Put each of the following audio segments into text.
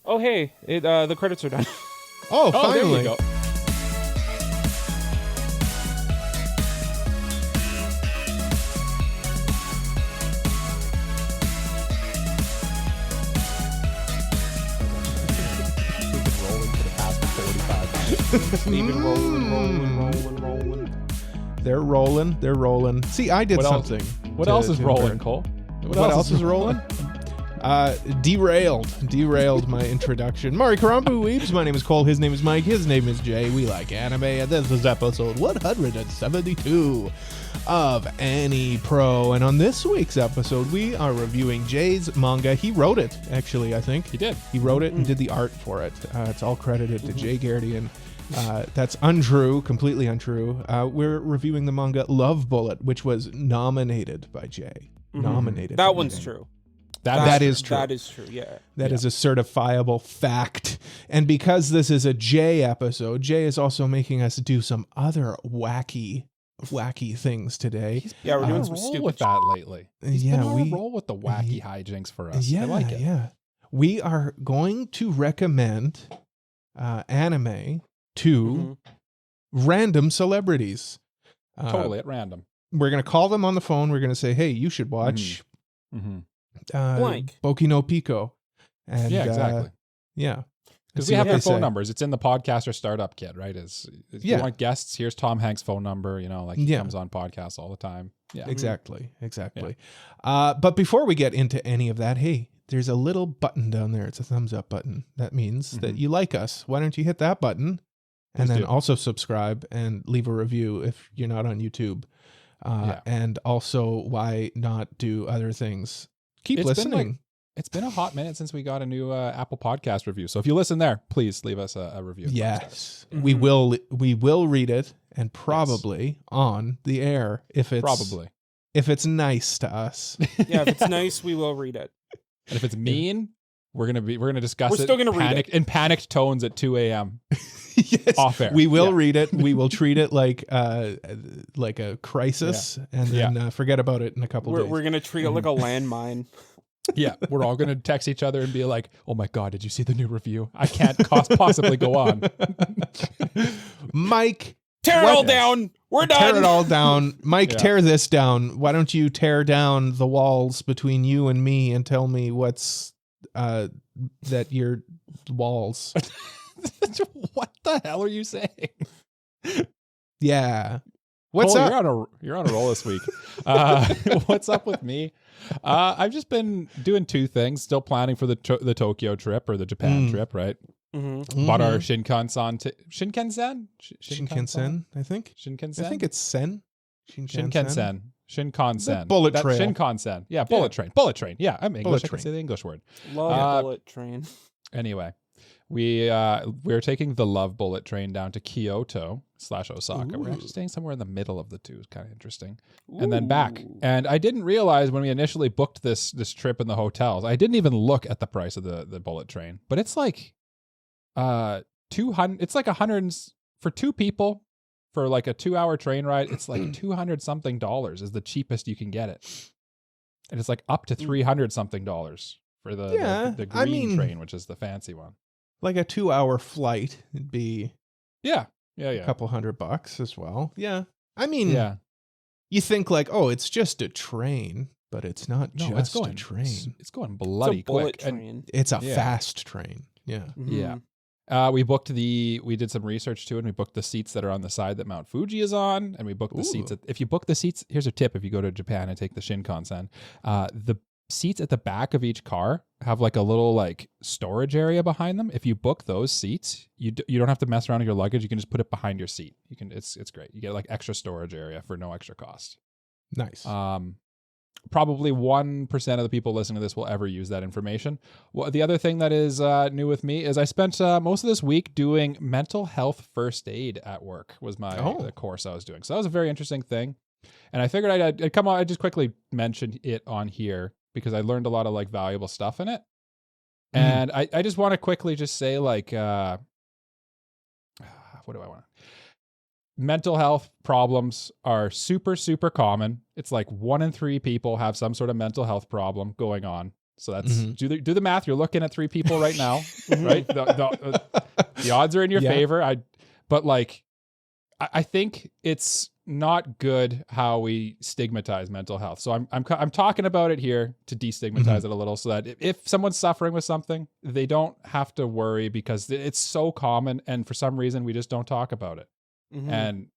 Oh, hey, the credits are done. Oh, There finally. you go. We've been rolling. They're rolling. See, I did What else? something. What to- else is to rolling, embarrass- Cole? What else is rolling? Derailed my introduction. Mari Karambu Weebs. My name is Cole. His name is Mike. His name is Jay. We like anime, and this is episode 172 of AniPro. And on this week's episode, we are reviewing Jay's manga. He wrote it, actually, I think. He did. He wrote it and did the art for it. It's all credited to Jay Gardian. That's untrue, completely untrue. We're reviewing the manga Love Bullet, which was nominated by Jay. Nominated. That by one's Jay. true. That is true. That is true, yeah. That is a certifiable fact. And because this is a Jay episode, Jay is also making us do some other wacky things today. Yeah, we're doing on some a roll stupid with that lately. He's been on a roll with the wacky hijinks for us. I like it. Yeah. We are going to recommend anime to random celebrities. Totally at random. We're going to call them on the phone. We're going to say, hey, you should watch Blank. Boku no Pico. And, Yeah, exactly. Yeah. Because See we have what their they phone say. numbers. It's in the podcaster startup kit, right? If Yeah. you want guests, here's Tom Hanks' phone number. You know, like he Yeah. comes on podcasts all the time. Yeah. Exactly. But before we get into any of that, hey, there's a little button down there. It's a thumbs up button. That means that you like us. Why don't you hit that button? And Please then do. also subscribe and leave a review if you're not on YouTube. And also, why not do other things? Keep listening. It's been a hot minute since we got a new Apple Podcast review. So if you listen there, please leave us a review. Yes, we will read it and probably on the air if it's nice to us. Yeah, if it's nice, we will read it. And if it's mean, we're gonna discuss We're it. still gonna read it. In panicked tones at 2 a.m. Yes, Off air. we will read it. We will treat it like a crisis, and then forget about it in a couple days. We're gonna treat it like a landmine. Yeah, we're all gonna text each other and be like, "Oh my god, did you see the new review? I can't possibly go on." Mike, Tear it all down. We're done. tear it all down. Mike, Yeah. tear this down. Why don't you tear down the walls between you and me and tell me what's that your walls? What the hell are you saying? Yeah. What's Cole, up? You're on a roll this week. What's up with me? I've just been doing two things. Still planning for the Tokyo trip or the Japan trip, right? Bought our Shinkansen. Shinkansen, I think. Shinkansen. I think it's Sen. Shinkansen. Shinkansen. Bullet train. Shinkansen. Yeah, bullet train. Bullet train. Yeah, I'm English. I train. can say the English word. Love bullet train. Anyway, we're taking the Love Bullet train down to Kyoto / Osaka. We're actually staying somewhere in the middle of the two. It's kind of interesting. And then back. And I didn't realize when we initially booked this trip in the hotels, I didn't even look at the price of the bullet train. But it's like 200. It's like 100 for two people for like a 2-hour train ride. It's like $200 something is the cheapest you can get it. And it's like up to $300 something for the green train, which is the fancy one. Like a 2-hour flight, it'd be Yeah. a couple $100 as well. Yeah. I mean, Yeah. you think like, oh, it's just a train, but it's not No, just it's going a train. It's going bloody It's a bullet quick. And- train. It's a Yeah. fast train. Yeah. yeah. We did some research too, and we booked the seats that are on the side that Mount Fuji is on, and we booked the seats. If you book the seats, here's a tip: if you go to Japan and take the Shinkansen, the seats at the back of each car have like a little like storage area behind them. If you book those seats, you don't have to mess around with your luggage. You can just put it behind your seat. It's great. You get like extra storage area for no extra cost. Nice. Probably 1% of the people listening to this will ever use that information. Well, the other thing that is new with me is I spent most of this week doing mental health first aid at work was the course I was doing. So that was a very interesting thing. And I figured I'd come on, I'd just quickly mention it on here because I learned a lot of like valuable stuff in it. And I just want to quickly just say like, what do I want? Mental health problems are super, super common. It's like 1 in 3 people have some sort of mental health problem going on. So that's do the math. You're looking at 3 people right now, right? The odds are in your favor. But like, I think it's not good how we stigmatize mental health. So I'm talking about it here to destigmatize it a little, so that if someone's suffering with something, they don't have to worry, because it's so common, and for some reason we just don't talk about it. And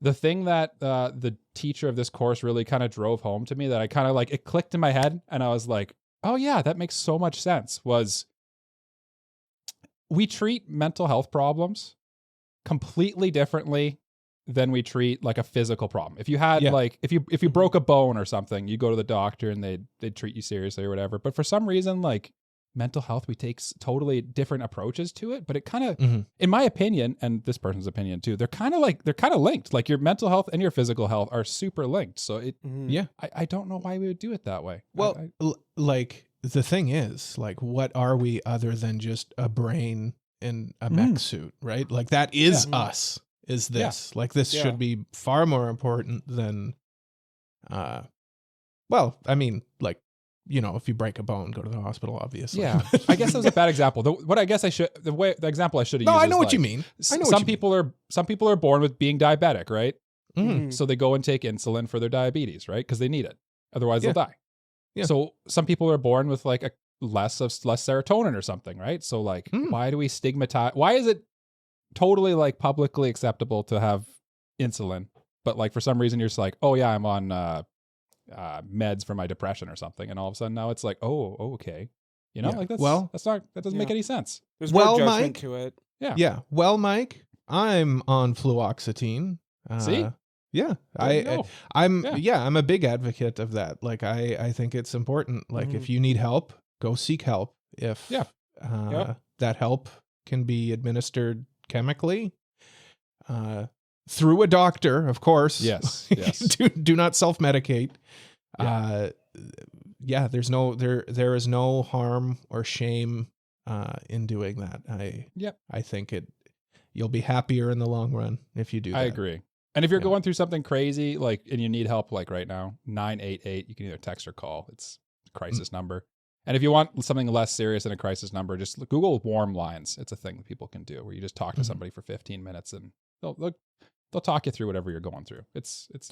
the thing that the teacher of this course really kind of drove home to me, that I kind of like, it clicked in my head, and I was like, oh yeah, that makes so much sense, was we treat mental health problems completely differently than we treat like a physical problem. If you had like, if you broke a bone or something, you go to the doctor and they'd treat you seriously or whatever. But for some reason, like mental health, we take totally different approaches to it. But it kind of, in my opinion, and this person's opinion too, they're kind of linked. Like your mental health and your physical health are super linked. So I don't know why we would do it that way. Well, like the thing is, like, what are we other than just a brain in a mech suit, right? Like that is us. Is this like this should be far more important than well, I mean, like, you know, if you break a bone, go to the hospital, obviously. Yeah. I guess that was a bad example. The example I should have used. No, I know is what you mean. Some people are born with being diabetic, right? So they go and take insulin for their diabetes, right? Because they need it. Otherwise they'll die. Yeah. So some people are born with like a less serotonin or something, right? So like, why do we stigmatize? Why is it totally like publicly acceptable to have insulin, but like for some reason you're just like, oh yeah, I'm on meds for my depression or something, and all of a sudden now it's like, oh okay, you know, like that doesn't make any sense. There's more judgment to it. Well, Mike, I'm on fluoxetine. See? Yeah, I'm a big advocate of that. Like I think it's important. Like if you need help, go seek help. If that help can be administered chemically through a doctor, of course. Yes. do not self-medicate. There is no harm or shame in doing that. I think you'll be happier in the long run if you do that. I agree. And if you're going through something crazy, like, and you need help, like right now, 988, you can either text or call. It's a crisis number. And if you want something less serious than a crisis number, just Google warm lines. It's a thing that people can do where you just talk to somebody for 15 minutes and they'll talk you through whatever you're going through.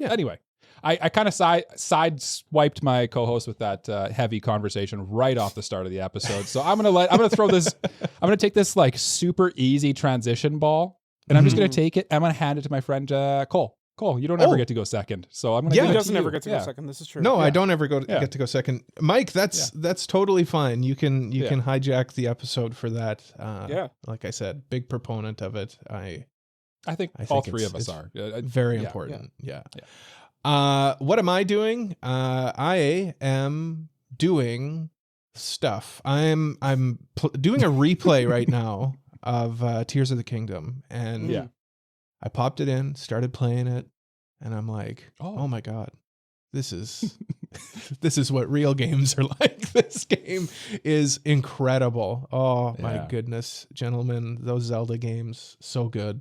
Anyway, I kind of sideswiped my co-host with that heavy conversation right off the start of the episode. So I'm going to take this like super easy transition ball, and I'm just going to take it. I'm going to hand it to my friend, Cole. Cole, you don't ever get to go second, so I'm gonna. He doesn't ever get to go second. This is true. No, I don't ever get to go second. Mike, that's totally fine. You can hijack the episode for that. Like I said, big proponent of it. I think all three of us are very important. Yeah. What am I doing? I am doing stuff. I'm doing a replay right now of Tears of the Kingdom, and I popped it in, started playing it, and I'm like, oh my God, this is this is what real games are like. This game is incredible. Oh my goodness, gentlemen, those Zelda games, so good.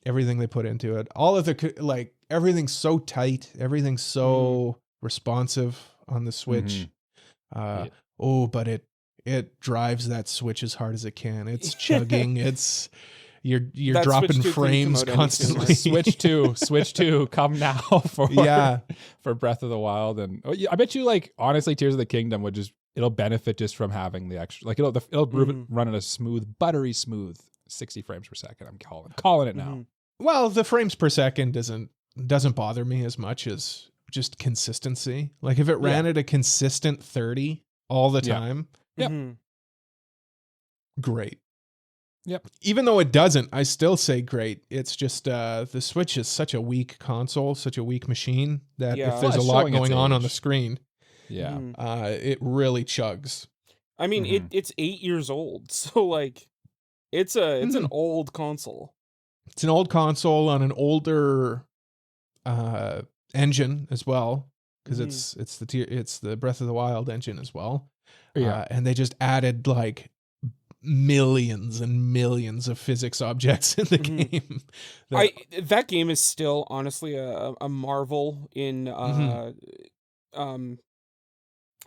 Everything they put into it, all of the everything's so tight, everything's so responsive on the Switch. But it drives that Switch as hard as it can. It's chugging. It's you're dropping frames constantly. Switch 2, come now for Breath of the Wild. And I bet you, like, honestly, Tears of the Kingdom it'll benefit just from having the extra, like it'll run at a smooth, buttery smooth 60 frames per second. I'm calling it now. Well, the frames per second doesn't bother me as much as just consistency. Like if it ran at a consistent 30 all the time, great. Yep. Even though it doesn't, I still say great. It's just the Switch is such a weak console, such a weak machine that if there's a lot going on the screen, it really chugs. I mean, it's 8 years old, so like it's an old console. It's an old console on an older engine as well, because it's the Breath of the Wild engine as well. And they just added like millions and millions of physics objects in the game. That game is still honestly a marvel in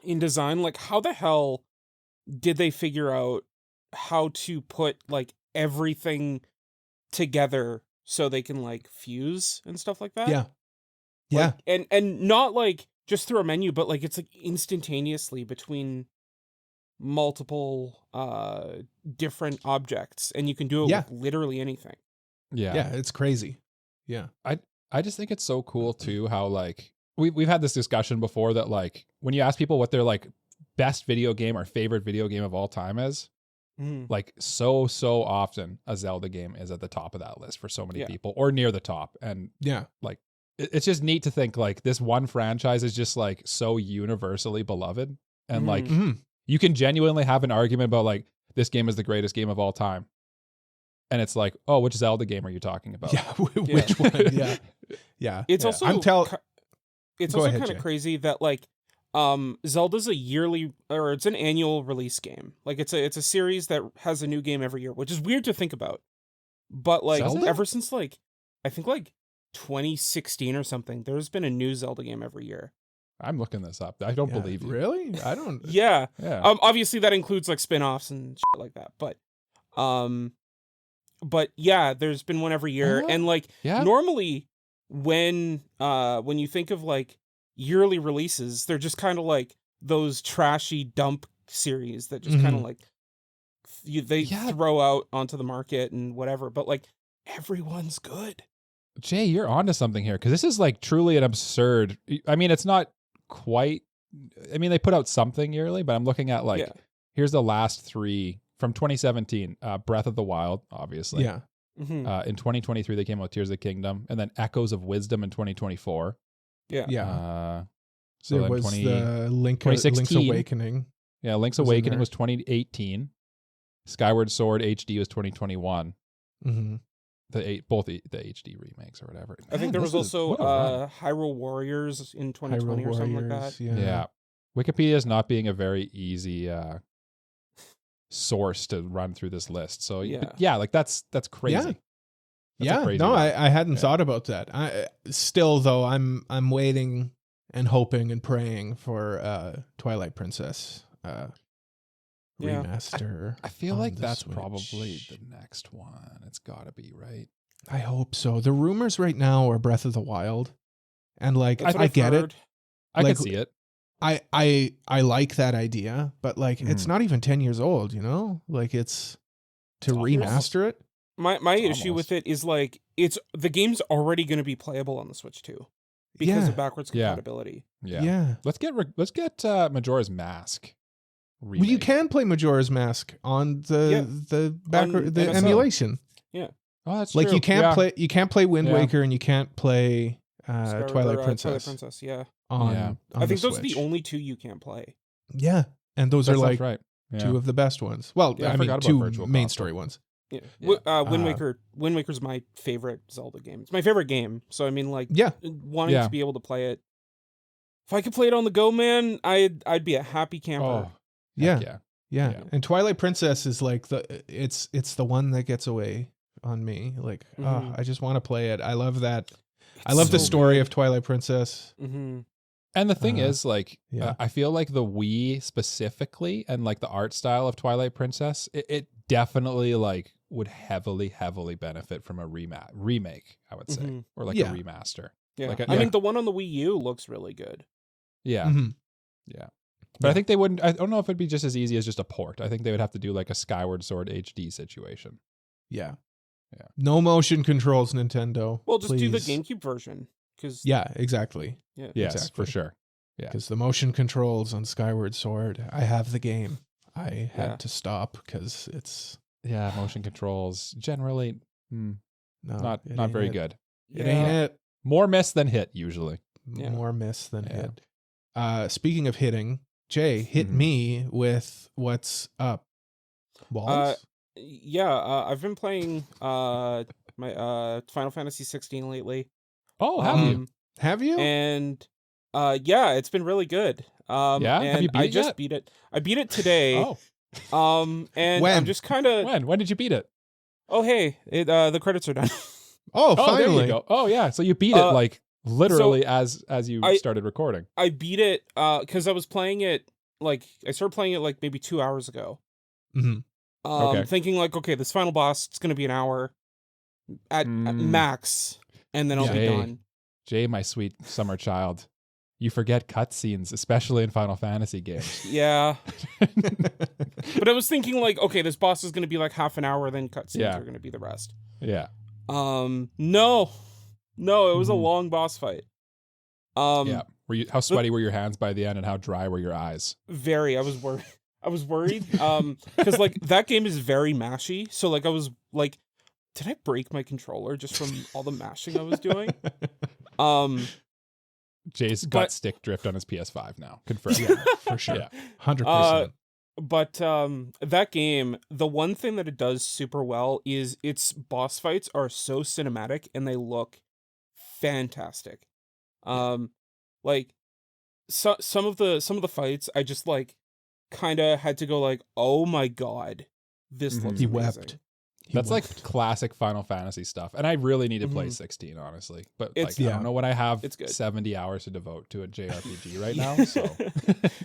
in design, like how the hell did they figure out how to put like everything together so they can like fuse and stuff like that? Yeah. Yeah. Like, and not like just through a menu, but like it's like instantaneously between multiple different objects, and you can do it with literally anything. Yeah, it's crazy. Yeah. I just think it's so cool too how like we've had this discussion before that like when you ask people what their like best video game or favorite video game of all time is, like so often a Zelda game is at the top of that list for so many people, or near the top. And like it's just neat to think like this one franchise is just like so universally beloved, and like you can genuinely have an argument about like this game is the greatest game of all time. And it's like, oh, which Zelda game are you talking about? Yeah, which one? Yeah, yeah. It's also it's also kind of Jay. crazy that like Zelda's a yearly or it's an annual release game. Like it's a series that has a new game every year, which is weird to think about. But like Zelda? ever since like I think like 2016 or something, there's been a new Zelda game every year. I'm looking this up. I don't believe you. Really? I don't. Yeah. Yeah. Obviously that includes like spin-offs and shit like that. But yeah, there's been one every year. And like normally when you think of like yearly releases, they're just kind of like those trashy dump series that just kind of like they throw out onto the market and whatever. But like everyone's good. Jay, you're onto something here, because this is like truly an absurd. I mean, it's not quite. I mean, they put out something yearly, but I'm looking at like here's the last three from 2017. Breath of the Wild, obviously. Yeah. Mm-hmm. In 2023, they came out with Tears of the Kingdom, and then Echoes of Wisdom in 2024. Yeah. So there then was the Link's Awakening. Yeah, Link's Awakening was 2018. Skyward Sword HD was 2021. Mm-hmm. Both the HD remakes or whatever. I think there was also Hyrule Warriors in 2020 or something like that. Yeah. Wikipedia is not being a very easy source to run through this list. So like that's crazy. I hadn't thought about that. Still though, I'm waiting and hoping and praying for Twilight Princess remaster. I feel like that's Switch. Probably the next one. It's got to be, right? I hope so. The rumors right now are Breath of the Wild, and like I get it. I can see it. I like that idea, but like it's not even 10 years old, you know? Like it's to remaster it. My issue with it is like the game's already going to be playable on the Switch too, because of backwards compatibility. Yeah. Let's get Majora's Mask remake. Well, you can play Majora's Mask on the emulation. Yeah. Oh, that's like true. You can't play Wind Waker, and you can't play Twilight Princess. I think those are the only two you can't play. Yeah, and those are like two of the best ones. Well, I mean, two main story ones. Yeah. Wind Waker's my favorite Zelda game. It's my favorite game. So I mean, like, wanting to be able to play it. If I could play it on the go, man, I'd be a happy camper. Oh, yeah. And Twilight Princess is like it's the one that gets away on me. Like, I just want to play it. I love that. I love the story of Twilight Princess. Mm-hmm. And the thing is, like, I feel like the Wii specifically and like the art style of Twilight Princess, it definitely like would heavily benefit from a remake, I would say, or like a remaster. Yeah, like I mean, the one on the Wii U looks really good. Yeah, but I think they wouldn't. I don't know if it'd be just as easy as just a port. I think they would have to do like a Skyward Sword HD situation. Yeah. No motion controls, Nintendo. Well, just do the GameCube version. Exactly. Yes, exactly. for sure. Yeah, because the motion controls on Skyward Sword, I have the game. I had to stop because it's motion controls generally not very good. It ain't it. More miss than hit usually. More miss than hit. Speaking of hitting, Jay, hit me with what's up. Walls? I've been playing my Final Fantasy 16 lately. Oh, have you? Have you? And it's been really good. And have you beat it yet? Beat it. I beat it today. And when? I'm just kind of when did you beat it? Oh, hey, the credits are done. Oh, finally. There you go. Oh, yeah. So you beat it like Literally, as you started recording. I beat it because I was playing it, like, I started playing it, like, maybe 2 hours ago. Mm-hmm. Thinking, like, okay, this final boss, it's going to be an hour at max, and then I'll be done. Jay, my sweet summer child, you forget cutscenes, especially in Final Fantasy games. Yeah. But I was thinking, like, okay, this boss is going to be, like, half an hour, then cutscenes are going to be the rest. Yeah. No, it was a long boss fight. Yeah. How sweaty were your hands by the end, and how dry were your eyes? Very. I was worried. Because, like, that game is very mashy. So, like, I was like, did I break my controller just from all the mashing I was doing? Jay's got stick drift on his PS5 now. Confirmed. Yeah, for sure. Yeah. 100%. But that game, the one thing that it does super well is its boss fights are so cinematic and they look fantastic. Like some of the fights, I just like kind of had to go like, oh my god, this looks he amazing. wept. That's like classic Final Fantasy stuff, and I really need to play 16, honestly. But like, I don't know when I have 70 hours to devote to a JRPG right now. So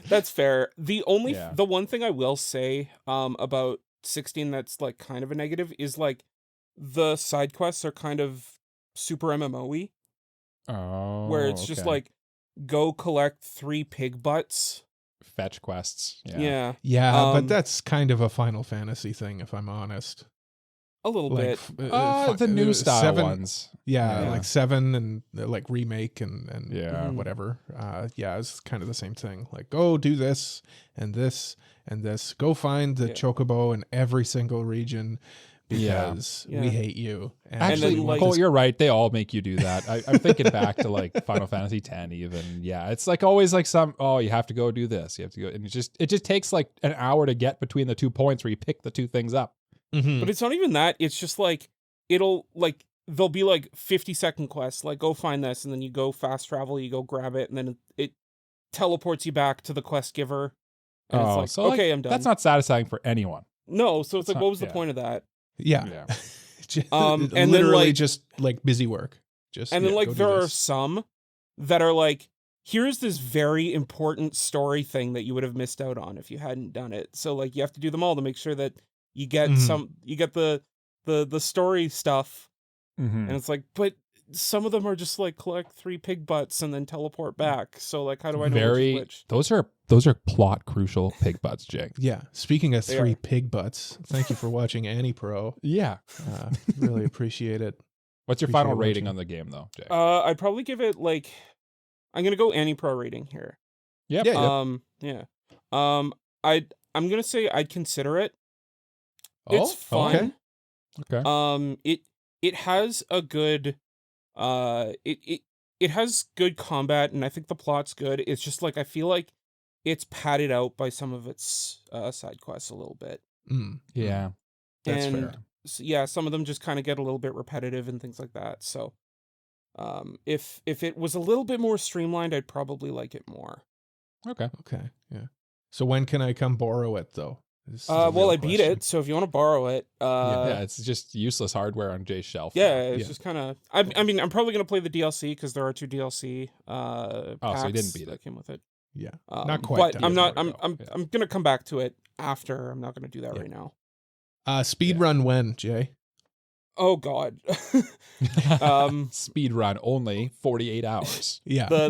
that's fair. The one thing I will say about 16 that's like kind of a negative is like the side quests are kind of super MMO-y. Oh, where it's just like go collect 3 pig butts. Fetch quests. Yeah. But that's kind of a Final Fantasy thing, if I'm honest. A little bit. The new style 7, ones. Yeah, like 7 and like remake and whatever. It's kind of the same thing. Like, go do this and this and this. Go find the chocobo in every single region because we hate you. And actually, like, Cole, you're right. They all make you do that. I'm thinking back to like Final Fantasy X even. Yeah, it's like always like you have to go do this. You have to go. And it just takes like an hour to get between the 2 points where you pick the 2 things up. Mm-hmm. But it's not even that. It's just like, there'll be like 50-second quests, like go find this, and then you go fast travel, you go grab it, and then it teleports you back to the quest giver. And it's like, so okay, I'm done. That's not satisfying for anyone. No, so it's like, what was the point of that? Yeah. And literally then like, just like busy work. And then like there are some that are like, here's this very important story thing that you would have missed out on if you hadn't done it. So like you have to do them all to make sure that you get the story stuff. And it's like, but some of them are just like collect 3 pig butts and then teleport back. So like, how do I know which? Those are plot crucial pig butts, Jake. Yeah. Speaking of 3 pig butts, thank you for watching AniPro. Yeah. Really appreciate it. What's your final rating on the game though, Jake? I'd probably give it like, I'm gonna go AniPro rating here. Yep. I'm gonna say I'd consider it. It's fun. Okay. It has a good it has good combat, and I think the plot's good. It's just like I feel like it's padded out by some of its side quests a little bit. Yeah. That's fair. So, some of them just kind of get a little bit repetitive and things like that. So if it was a little bit more streamlined, I'd probably like it more. Okay. Yeah. So when can I come borrow it though? Well, I beat it, so if you want to borrow it, it's just useless hardware on Jay's shelf. Yeah, it's just kind of. I mean, I'm probably gonna play the DLC because there are 2 DLC. Packs so you didn't beat it. that came with it. Yeah, not quite. But I'm not. I'm gonna come back to it after. I'm not gonna do that right now. Speed run when, Jay? Oh God. Speed run only 48 hours. Yeah.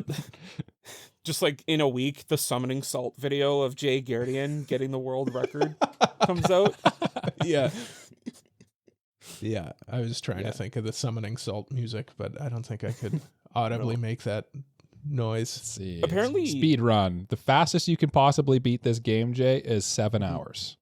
Just like in a week, the Summoning Salt video of Jay Gardian getting the world record comes out. Yeah. Yeah, I was trying to think of the Summoning Salt music, but I don't think I could audibly make that noise. Let's see. Apparently, speed run. The fastest you can possibly beat this game, Jay, is 7 hours.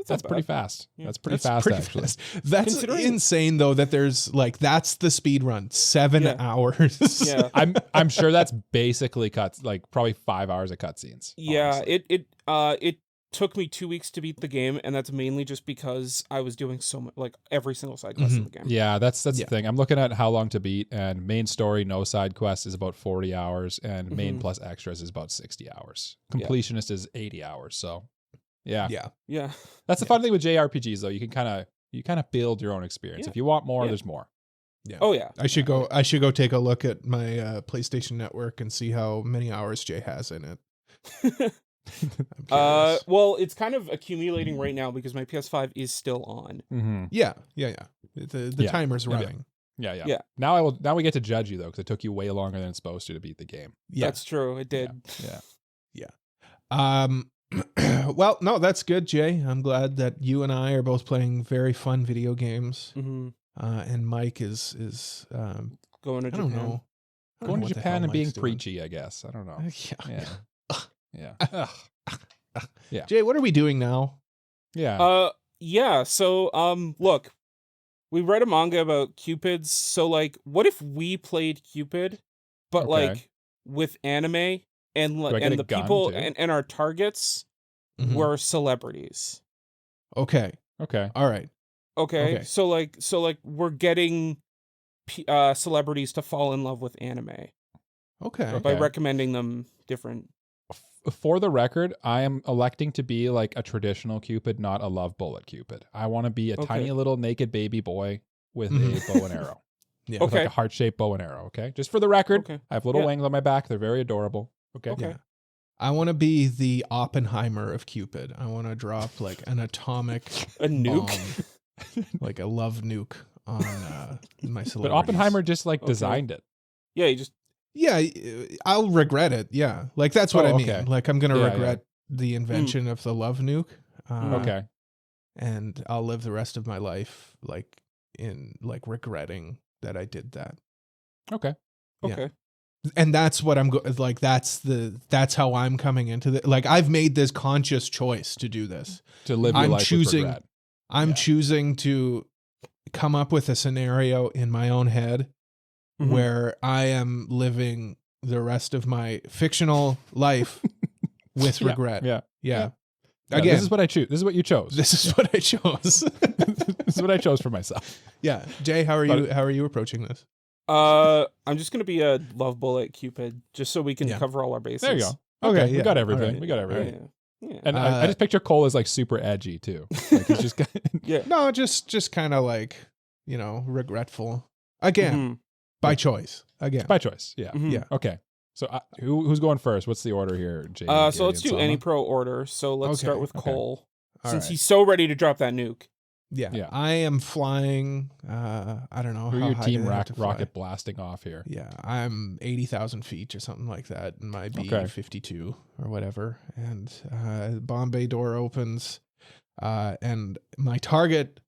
That's pretty fast. Yeah. That's pretty fast, actually. Fast. That's insane, though, that there's like, that's the speed run, 7 hours. Yeah. I'm sure that's basically probably 5 hours of cutscenes. Yeah, it took me 2 weeks to beat the game, and that's mainly just because I was doing so much, like every single side quest in the game. Yeah, that's the thing. I'm looking at how long to beat, and main story, no side quest, is about 40 hours, and main plus extras is about 60 hours. Completionist is 80 hours, so... Yeah. That's the fun thing with JRPGs, though. You can kind of build your own experience. If you want more, there's more. Yeah. Oh yeah. I should go take a look at my PlayStation Network and see how many hours Jay has in it. I'm curious. Well, it's kind of accumulating right now because my PS5 is still on. Mm-hmm. Yeah. The timer's running. Yeah. Now we get to judge you though, because it took you way longer than it's supposed to beat the game. Yeah. That's true. It did. Yeah. Well, no, that's good, Jay. I'm glad that you and I are both playing very fun video games. Mm-hmm. And Mike is Going to Japan. I don't know. Going to what the Japan hell and being Mike's doing. preachy, I guess. I don't know. Yeah. Yeah. Jay, what are we doing now? Yeah. So look, we read a manga about Cupids. So like, what if we played Cupid, but like with anime and the people and our targets were celebrities. Okay. All right. Okay. So like we're getting celebrities to fall in love with anime. Okay. By recommending them different. For the record, I am electing to be like a traditional Cupid, not a love bullet Cupid. I want to be a tiny little naked baby boy with a bow and arrow. Yeah. With like a heart-shaped bow and arrow, okay? Just for the record, I have little wings on my back. They're very adorable. Okay. Yeah. I want to be the Oppenheimer of Cupid. I want to drop like an atomic nuke, like a love nuke on my celebrities. But Oppenheimer just like designed it. Yeah, he just. Yeah, I'll regret it. Yeah, like that's what I mean. Like I'm gonna regret the invention of the love nuke. And I'll live the rest of my life like in like regretting that I did that. Okay. And that's what I'm like. That's how I'm coming into the like. I've made this conscious choice to do this. To live your life with regret. I'm choosing to come up with a scenario in my own head where I am living the rest of my fictional life with regret. Yeah. Again, this is what I choose. This is what you chose. This is what I chose. This is what I chose for myself. Yeah. Jay, how are you approaching this? I'm just gonna be a love bullet Cupid, just so we can cover all our bases. There you go. Okay, we got everything. Right. We got everything. Yeah. And I just picture Cole as like super edgy too. Like he's just No, just kind of like, regretful. Again, by choice. Again. By choice. Yeah. Yeah. Okay. So who's going first? What's the order here, Jay? So let's do AniPro order. So let's start with Cole, since he's so ready to drop that nuke. Yeah. I am flying. I don't know. Who are your team rocket blasting off here? Yeah, I'm 80,000 feet or something like that in my B-52 or whatever. And Bombay door opens. And my target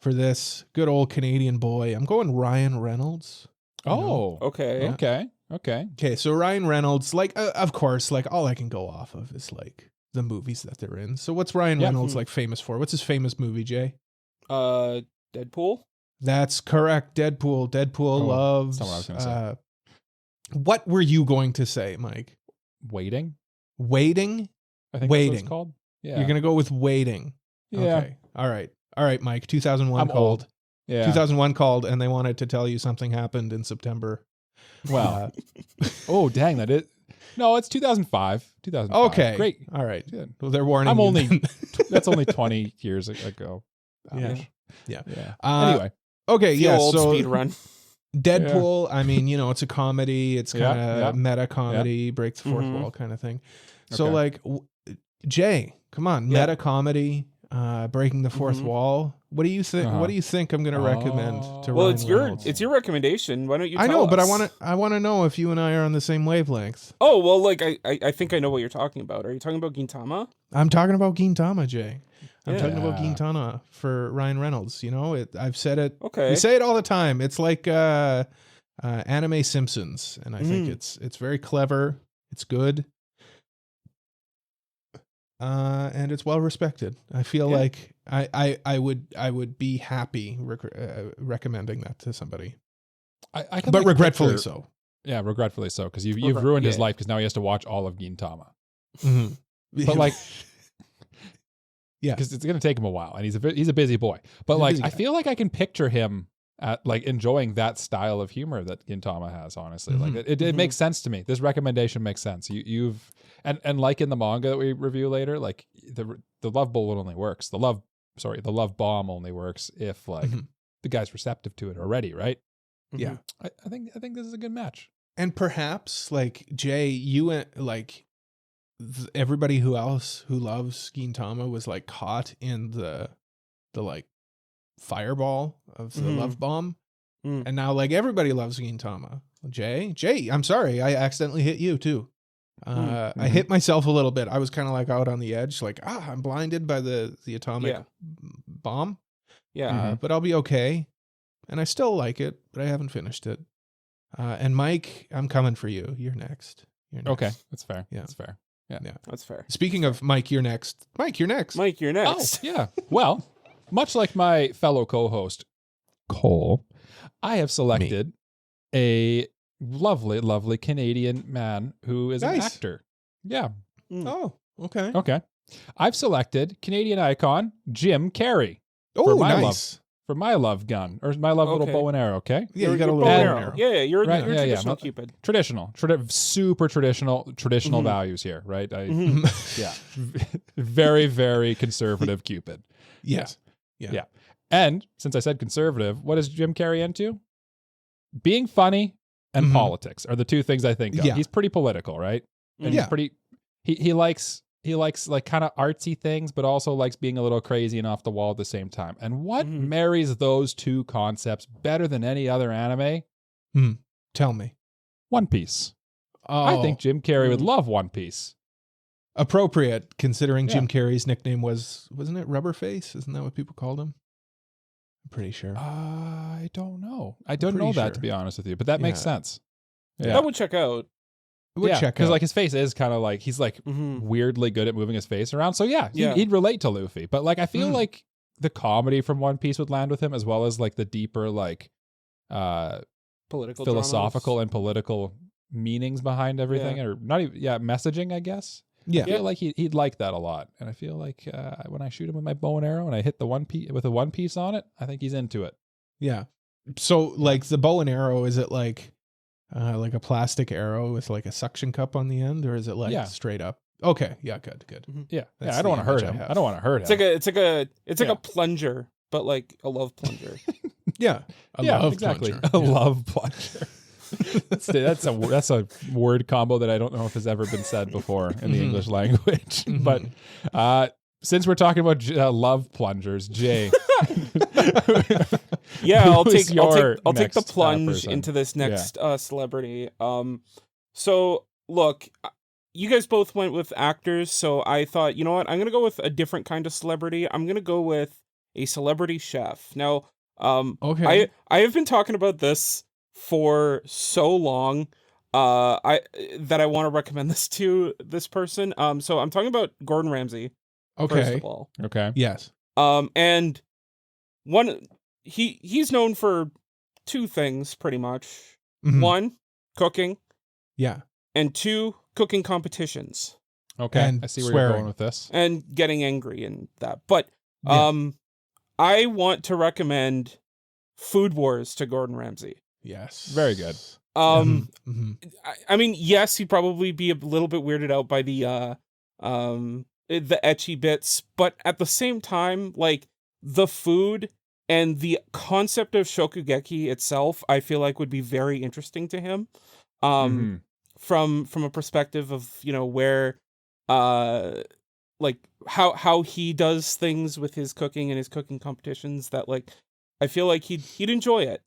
for this good old Canadian boy, I'm going Ryan Reynolds. Oh, okay. Yeah. Okay, so Ryan Reynolds, like, of course, like all I can go off of is like the movies that they're in. So what's Ryan Reynolds like famous for? What's his famous movie, Jay? Deadpool. That's correct. Deadpool loves. That's not what I was gonna say. What were you going to say, Mike? Waiting. I think that's what it's called. Yeah. You're gonna go with Waiting. Yeah. Okay. All right, Mike. 2001 I'm called. old. Yeah. 2001 called, and they wanted to tell you something happened in September. Wow. Oh, dang! That it. No, it's 2005. 2005. Okay. Great. All right. Good. Well, they're warning. I'm you only. then. That's only 20 years ago. Yeah. Anyway. Okay. Yeah. Old so speed run. Deadpool. I mean, it's a comedy. It's kind of meta comedy, break the fourth wall kind of thing. So like, Jay, come on, meta comedy, breaking the fourth wall. What do you think? What do you think I'm going to recommend to? Well, Ryan it's your recommendation. Why don't you? I know, but us? I want to know if you and I are on the same wavelength. Oh well, like I think I know what you're talking about. Are you talking about Gintama? I'm talking about Gintama, Jay. I'm talking about Gintama for Ryan Reynolds. I've said it. Okay. We say it all the time. It's like anime Simpsons, and I think it's very clever. It's good. And it's well respected. I feel like I would be happy recommending that to somebody. I can, but regretfully so. Yeah, regretfully so, because you've ruined his life, because now he has to watch all of Gintama. Mm-hmm. But like, because it's gonna take him a while, and he's a busy boy. But like, I feel like I can picture him at like enjoying that style of humor that Gintama has. Honestly, like it makes sense to me. This recommendation makes sense. You've and like in the manga that we review later, like the love bullet only works. The love bomb only works if like the guy's receptive to it already, right? Yeah. I think this is a good match. And perhaps like Jay, you like everybody who loves Gintama was like caught in the like fireball of the love bomb. And now like everybody loves Gintama. Jay, I'm sorry. I accidentally hit you too. I hit myself a little bit. I was kind of like out on the edge, like, I'm blinded by the atomic bomb. Yeah. But I'll be okay. And I still like it, but I haven't finished it. And Mike, I'm coming for you. You're next. Okay. That's fair. Yeah. That's fair. Yeah. That's fair. Speaking of Mike, you're next. Mike, you're next. Mike, you're next. Oh, yeah. Well, much like my fellow co-host, Cole, I have selected a lovely, lovely Canadian man who is an actor. Yeah. Oh, okay. Okay. I've selected Canadian icon Jim Carrey. Oh, nice. For my love gun, or my love little bow and arrow, okay? Yeah, you got a little bow and arrow. Yeah, you're a Right, traditional Cupid. Traditional, super traditional values here, right? Yeah. Very, very conservative Cupid. Yes. Yeah. And since I said conservative, what is Jim Carrey into? Being funny and politics are the two things I think of. Yeah. He's pretty political, right? And he's pretty, he likes like kind of artsy things, but also likes being a little crazy and off the wall at the same time. And what marries those two concepts better than any other anime? Tell me. One Piece. Oh, I think Jim Carrey would love One Piece. Appropriate, considering Jim Carrey's nickname wasn't it Rubberface? Isn't that what people called him? I'm pretty sure. I don't know. I don't know that, to be honest with you, but that makes sense. Yeah. That would check out. Because like his face is kind of like he's like weirdly good at moving his face around. So he'd relate to Luffy. But like I feel like the comedy from One Piece would land with him, as well as like the deeper like Political philosophical dramas. and political meanings behind everything, or not even messaging, I guess. Yeah. I feel like he'd like that a lot, and I feel like when I shoot him with my bow and arrow and I hit the One Piece with a One Piece on it, I think he's into it. Yeah. So like the bow and arrow, is it like a plastic arrow with like a suction cup on the end, or is it like straight up? Okay. Yeah. Good. Yeah. That's I don't want to hurt him. I don't want to hurt him. It's like a plunger, but like a love plunger. Yeah. Love exactly. plunger. A love plunger. That's a word combo that I don't know if has ever been said before in the English language. But since we're talking about love plungers, Jay. I'll take the plunge into this next celebrity. So look, you guys both went with actors, so I thought, you know what, I'm gonna go with a different kind of celebrity. I'm gonna go with a celebrity chef. Now, I have been talking about this for so long that I want to recommend this to this person. So I'm talking about Gordon Ramsay. Okay. First of all. Okay. Yes. And he's known for two things pretty much. One, cooking. Yeah. And two, cooking competitions. Okay. And I see where swearing. you're going with this. And getting angry and that. But I want to recommend Food Wars to Gordon Ramsay. Yes. Very good. I mean, yes, he'd probably be a little bit weirded out by the ecchi bits, but at the same time, like the food and the concept of shokugeki itself, I feel like would be very interesting to him. From a perspective of, you know, where like how he does things with his cooking and his cooking competitions, that like I feel like he'd enjoy it.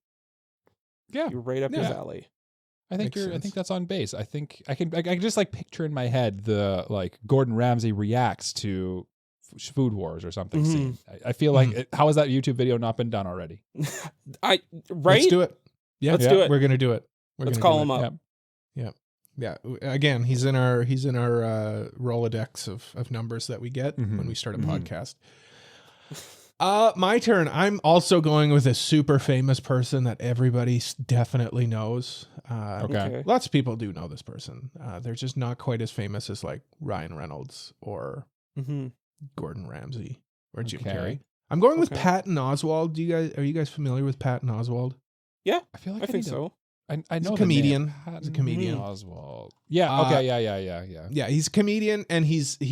Yeah. You're right up his alley. I think that's on base. I think I can just like picture in my head the like Gordon Ramsay reacts to Food Wars or something scene. I feel like how has that YouTube video not been done already? Let's do it. Yeah, let's do it. We're gonna do it. Let's call him up. Yeah. Again, he's in our Rolodex of numbers that we get when we start a podcast. My turn. I'm also going with a super famous person that everybody definitely knows. Okay. Lots of people do know this person. They're just not quite as famous as like Ryan Reynolds or Gordon Ramsay or Jim Carrey. I'm going with Patton Oswalt. Are you guys familiar with Patton Oswalt? Yeah, I feel like I think so. I know He's a the comedian. name. He's a comedian. Oswalt. Yeah. Okay. Yeah. Yeah, he's a comedian, and he's a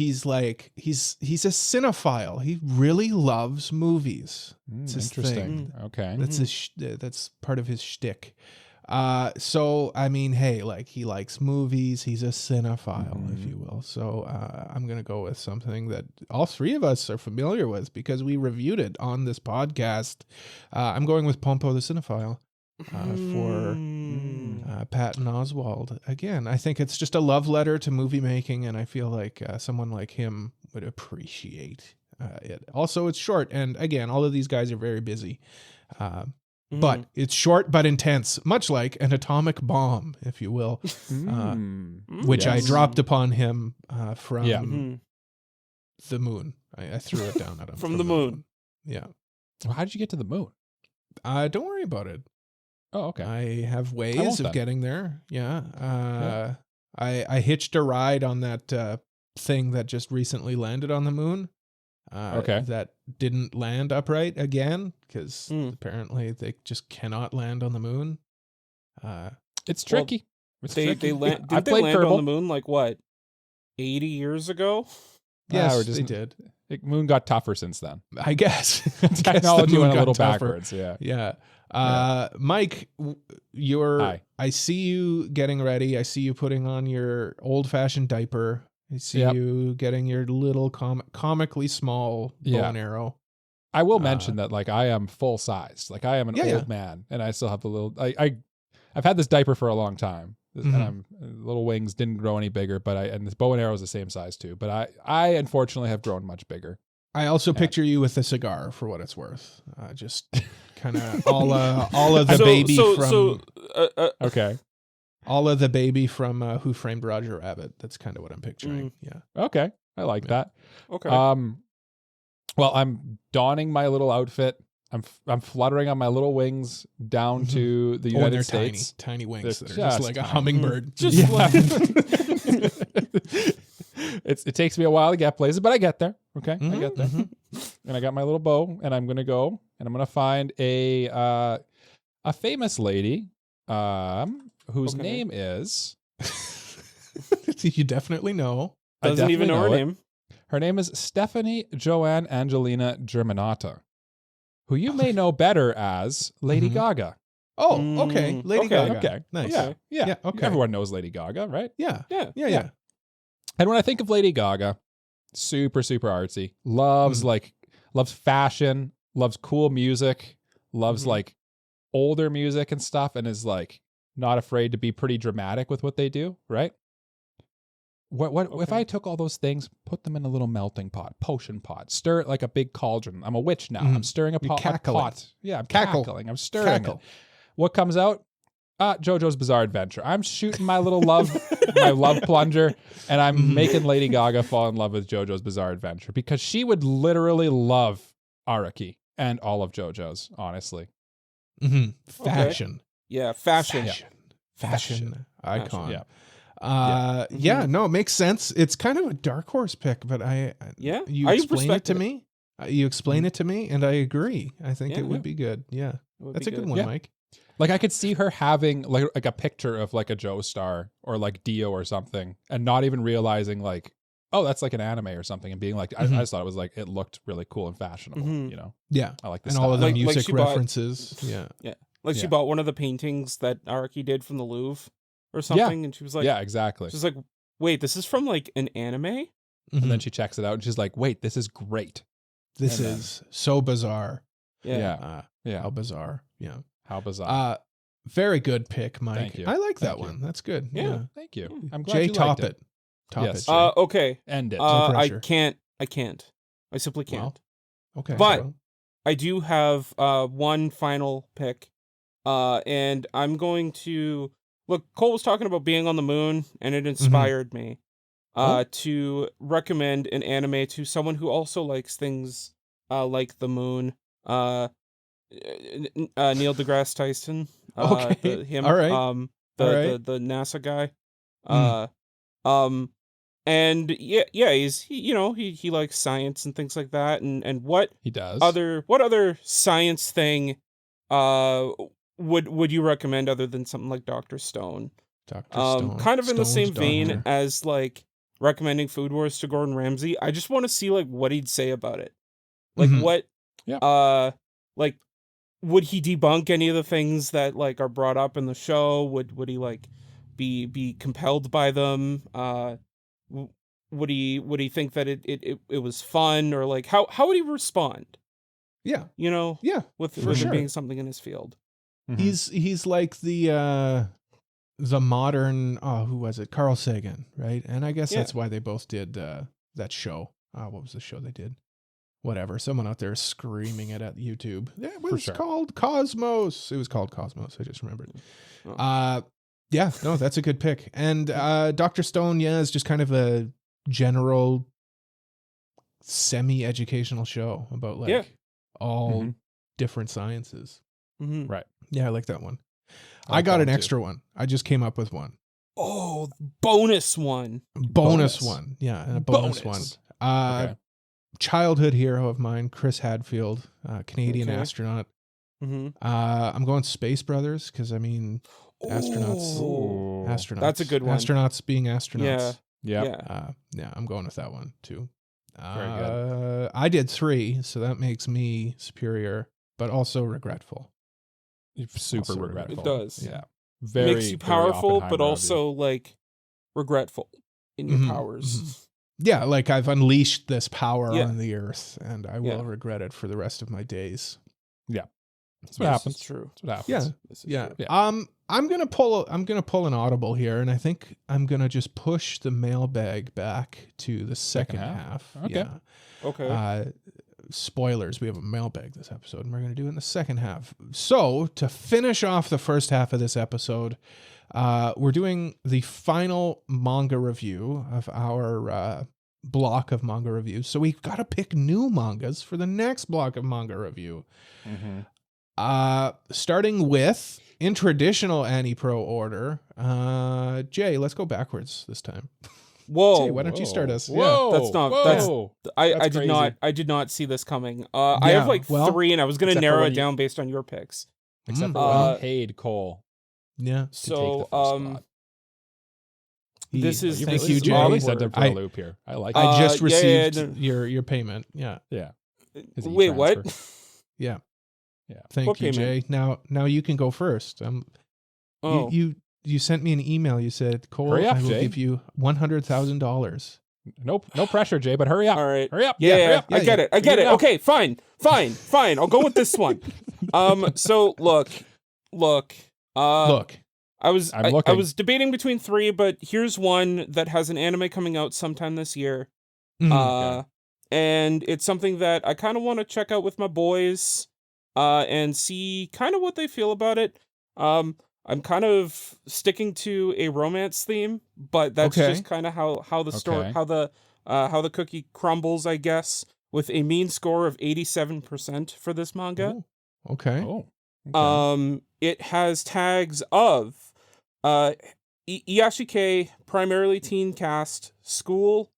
cinephile. He really loves movies. It's his Interesting. thing. Okay. That's part of his shtick. So I mean, hey, like he likes movies. He's a cinephile, if you will. So I'm gonna go with something that all three of us are familiar with because we reviewed it on this podcast. I'm going with Pompo the Cinephile. For Patton Oswalt. Again, I think it's just a love letter to movie making, and I feel like someone like him would appreciate it. Also, it's short, and again, all of these guys are very busy. But it's short but intense, much like an atomic bomb, if you will, which I dropped upon him from the moon. I threw it down at him. From the moon. Yeah. Well, how did you get to the moon? Don't worry about it. Oh, okay. I have ways of getting there. Yeah. I hitched a ride on that thing that just recently landed on the moon. That didn't land upright again because apparently they just cannot land on the moon. It's tricky. They land on the moon like what, 80 years ago? Yes, they did. The moon got tougher since then. I guess. Technology went a little backwards. Yeah. Mike, I see you getting ready. I see you putting on your old-fashioned diaper. I see you getting your little comically small bow and arrow. I will mention that like I am full sized. Like I am an old man, and I still have the little. I've had this diaper for a long time, and little wings didn't grow any bigger. And this bow and arrow is the same size too. But I unfortunately have grown much bigger. I also picture you with a cigar, for what it's worth. Just kind of all of the baby from. Okay. All of the baby from Who Framed Roger Rabbit. That's kind of what I'm picturing. Yeah. Okay. I like that. Okay. Well, I'm donning my little outfit. I'm fluttering on my little wings down to the United States. Tiny wings that are just like a hummingbird. It takes me a while to get places, but I get there. Okay. I get there. And I got my little bow, and I'm going to go, and I'm going to find a famous lady, whose name is... You definitely know. Doesn't even know her name. Her name is Stephanie Joanne Angelina Germanata, who you may know better as Lady Gaga. Oh, okay. Lady Gaga. Okay. Nice. Yeah. Okay. Everyone knows Lady Gaga, right? Yeah. And when I think of Lady Gaga, super, super artsy, loves fashion, loves cool music, loves like older music and stuff, and is like not afraid to be pretty dramatic with what they do, right? What if I took all those things, put them in a little melting pot, potion pot, stir it like a big cauldron? I'm a witch now. I'm stirring a pot. Yeah, I'm cackling. I'm stirring it. What comes out? JoJo's Bizarre Adventure. I'm shooting my little love plunger, and I'm making Lady Gaga fall in love with JoJo's Bizarre Adventure because she would literally love Araki and all of JoJo's, honestly. Fashion. Yeah, fashion. Fashion icon. Yeah. No, it makes sense. It's kind of a dark horse pick, but you explain it to me. You explain it to me, and I agree. I think it would be good. Yeah, that's a good one, Mike. Like I could see her having like a picture of like a Joestar or like Dio or something, and not even realizing like, oh, that's like an anime or something, and being like, I just thought it was like it looked really cool and fashionable. You know? Yeah, I like this. And all of the music references. She bought one of the paintings that Araki did from the Louvre or something, and she was like, yeah, exactly. She's like, wait, this is from like an anime? And then she checks it out and she's like, wait, this is great. This is so bizarre. Yeah. How bizarre. Yeah. How bizarre. Very good pick, Mike. Thank you. I like that one. That's good. Yeah. Thank you. I'm glad Jay, you top liked it. Top Yes. it. Jay. Okay. End it. I can't. I simply can't. Well, okay. But I do have one final pick. And I'm going to look. Cole was talking about being on the moon, and it inspired me to recommend an anime to someone who also likes things like the moon. Neil deGrasse Tyson. Okay. Him. All right. The NASA guy. And he likes science and things like that. And what he does. What other science thing would you recommend other than something like Dr. Stone? Dr. Stone. Kind of in the Stone's same vein doctor. as like recommending Food Wars to Gordon Ramsay. I just want to see like what he'd say about it. Like what like would he debunk any of the things that like are brought up in the show? Would he like be compelled by them? Would he think that it was fun, or like how would he respond? Yeah. You know? Yeah. With sure. it being something in his field. He's like the modern who was it? Carl Sagan, right? And I guess that's why they both did that show. What was the show they did? Whatever. Someone out there is screaming it at YouTube. It was called Cosmos. It was called Cosmos. I just remembered. Yeah, no, that's a good pick. And Dr. Stone, is just kind of a general semi-educational show about like all different sciences. Right. Yeah, I like that one. I got an extra one. I just came up with one. Oh, bonus one. Bonus one. Yeah, and a bonus one. Childhood hero of mine, Chris Hadfield, Canadian astronaut. I'm going Space Brothers because I mean, astronauts. That's a good one. Astronauts being astronauts. Yeah. Yeah, I'm going with that one too. Very good. I did 3, so that makes me superior, but also regretful. Super Also regretful. It does. Yeah. It makes you powerful, but also like regretful in your powers. Yeah, like I've unleashed this power on the earth, and I will regret it for the rest of my days. Yeah, that's what happens. True. That's what happens. Yeah. I'm gonna pull an audible here, and I think I'm gonna just push the mailbag back to the second half. Okay. Yeah. Okay. Spoilers. We have a mailbag this episode, and we're gonna do it in the second half. So to finish off the first half of this episode, we're doing the final manga review of our block of manga reviews. So we've got to pick new mangas for the next block of manga review. Starting with, in traditional AniPro order, Jay, let's go backwards this time. Whoa! Jay, why don't you start us? Whoa! That's not. I did not see this coming. I have like 3, and I was going to narrow it down based on your picks. Except for when he paid Cole. Yeah. So this is thank you, Jay. Molly sent him for a loop here. I like. I just received your payment. Yeah. Yeah. Wait, what? Yeah. Yeah. Thank you, Jay. Now you can go first. You sent me an email. You said, Cole, hurry up, I will Jay. give you $100,000. Nope. No pressure, Jay, but hurry up. All right. Hurry up. Yeah, hurry up. I get it. Okay, fine. I'll go with this one. So look. I was debating between 3, but here's one that has an anime coming out sometime this year. And it's something that I kind of want to check out with my boys, and see kind of what they feel about it. I'm kind of sticking to a romance theme, but that's just kind of how the story, how the cookie crumbles, I guess, with a mean score of 87% for this manga. Ooh, okay. It has tags of Iyashike, primarily teen cast, school,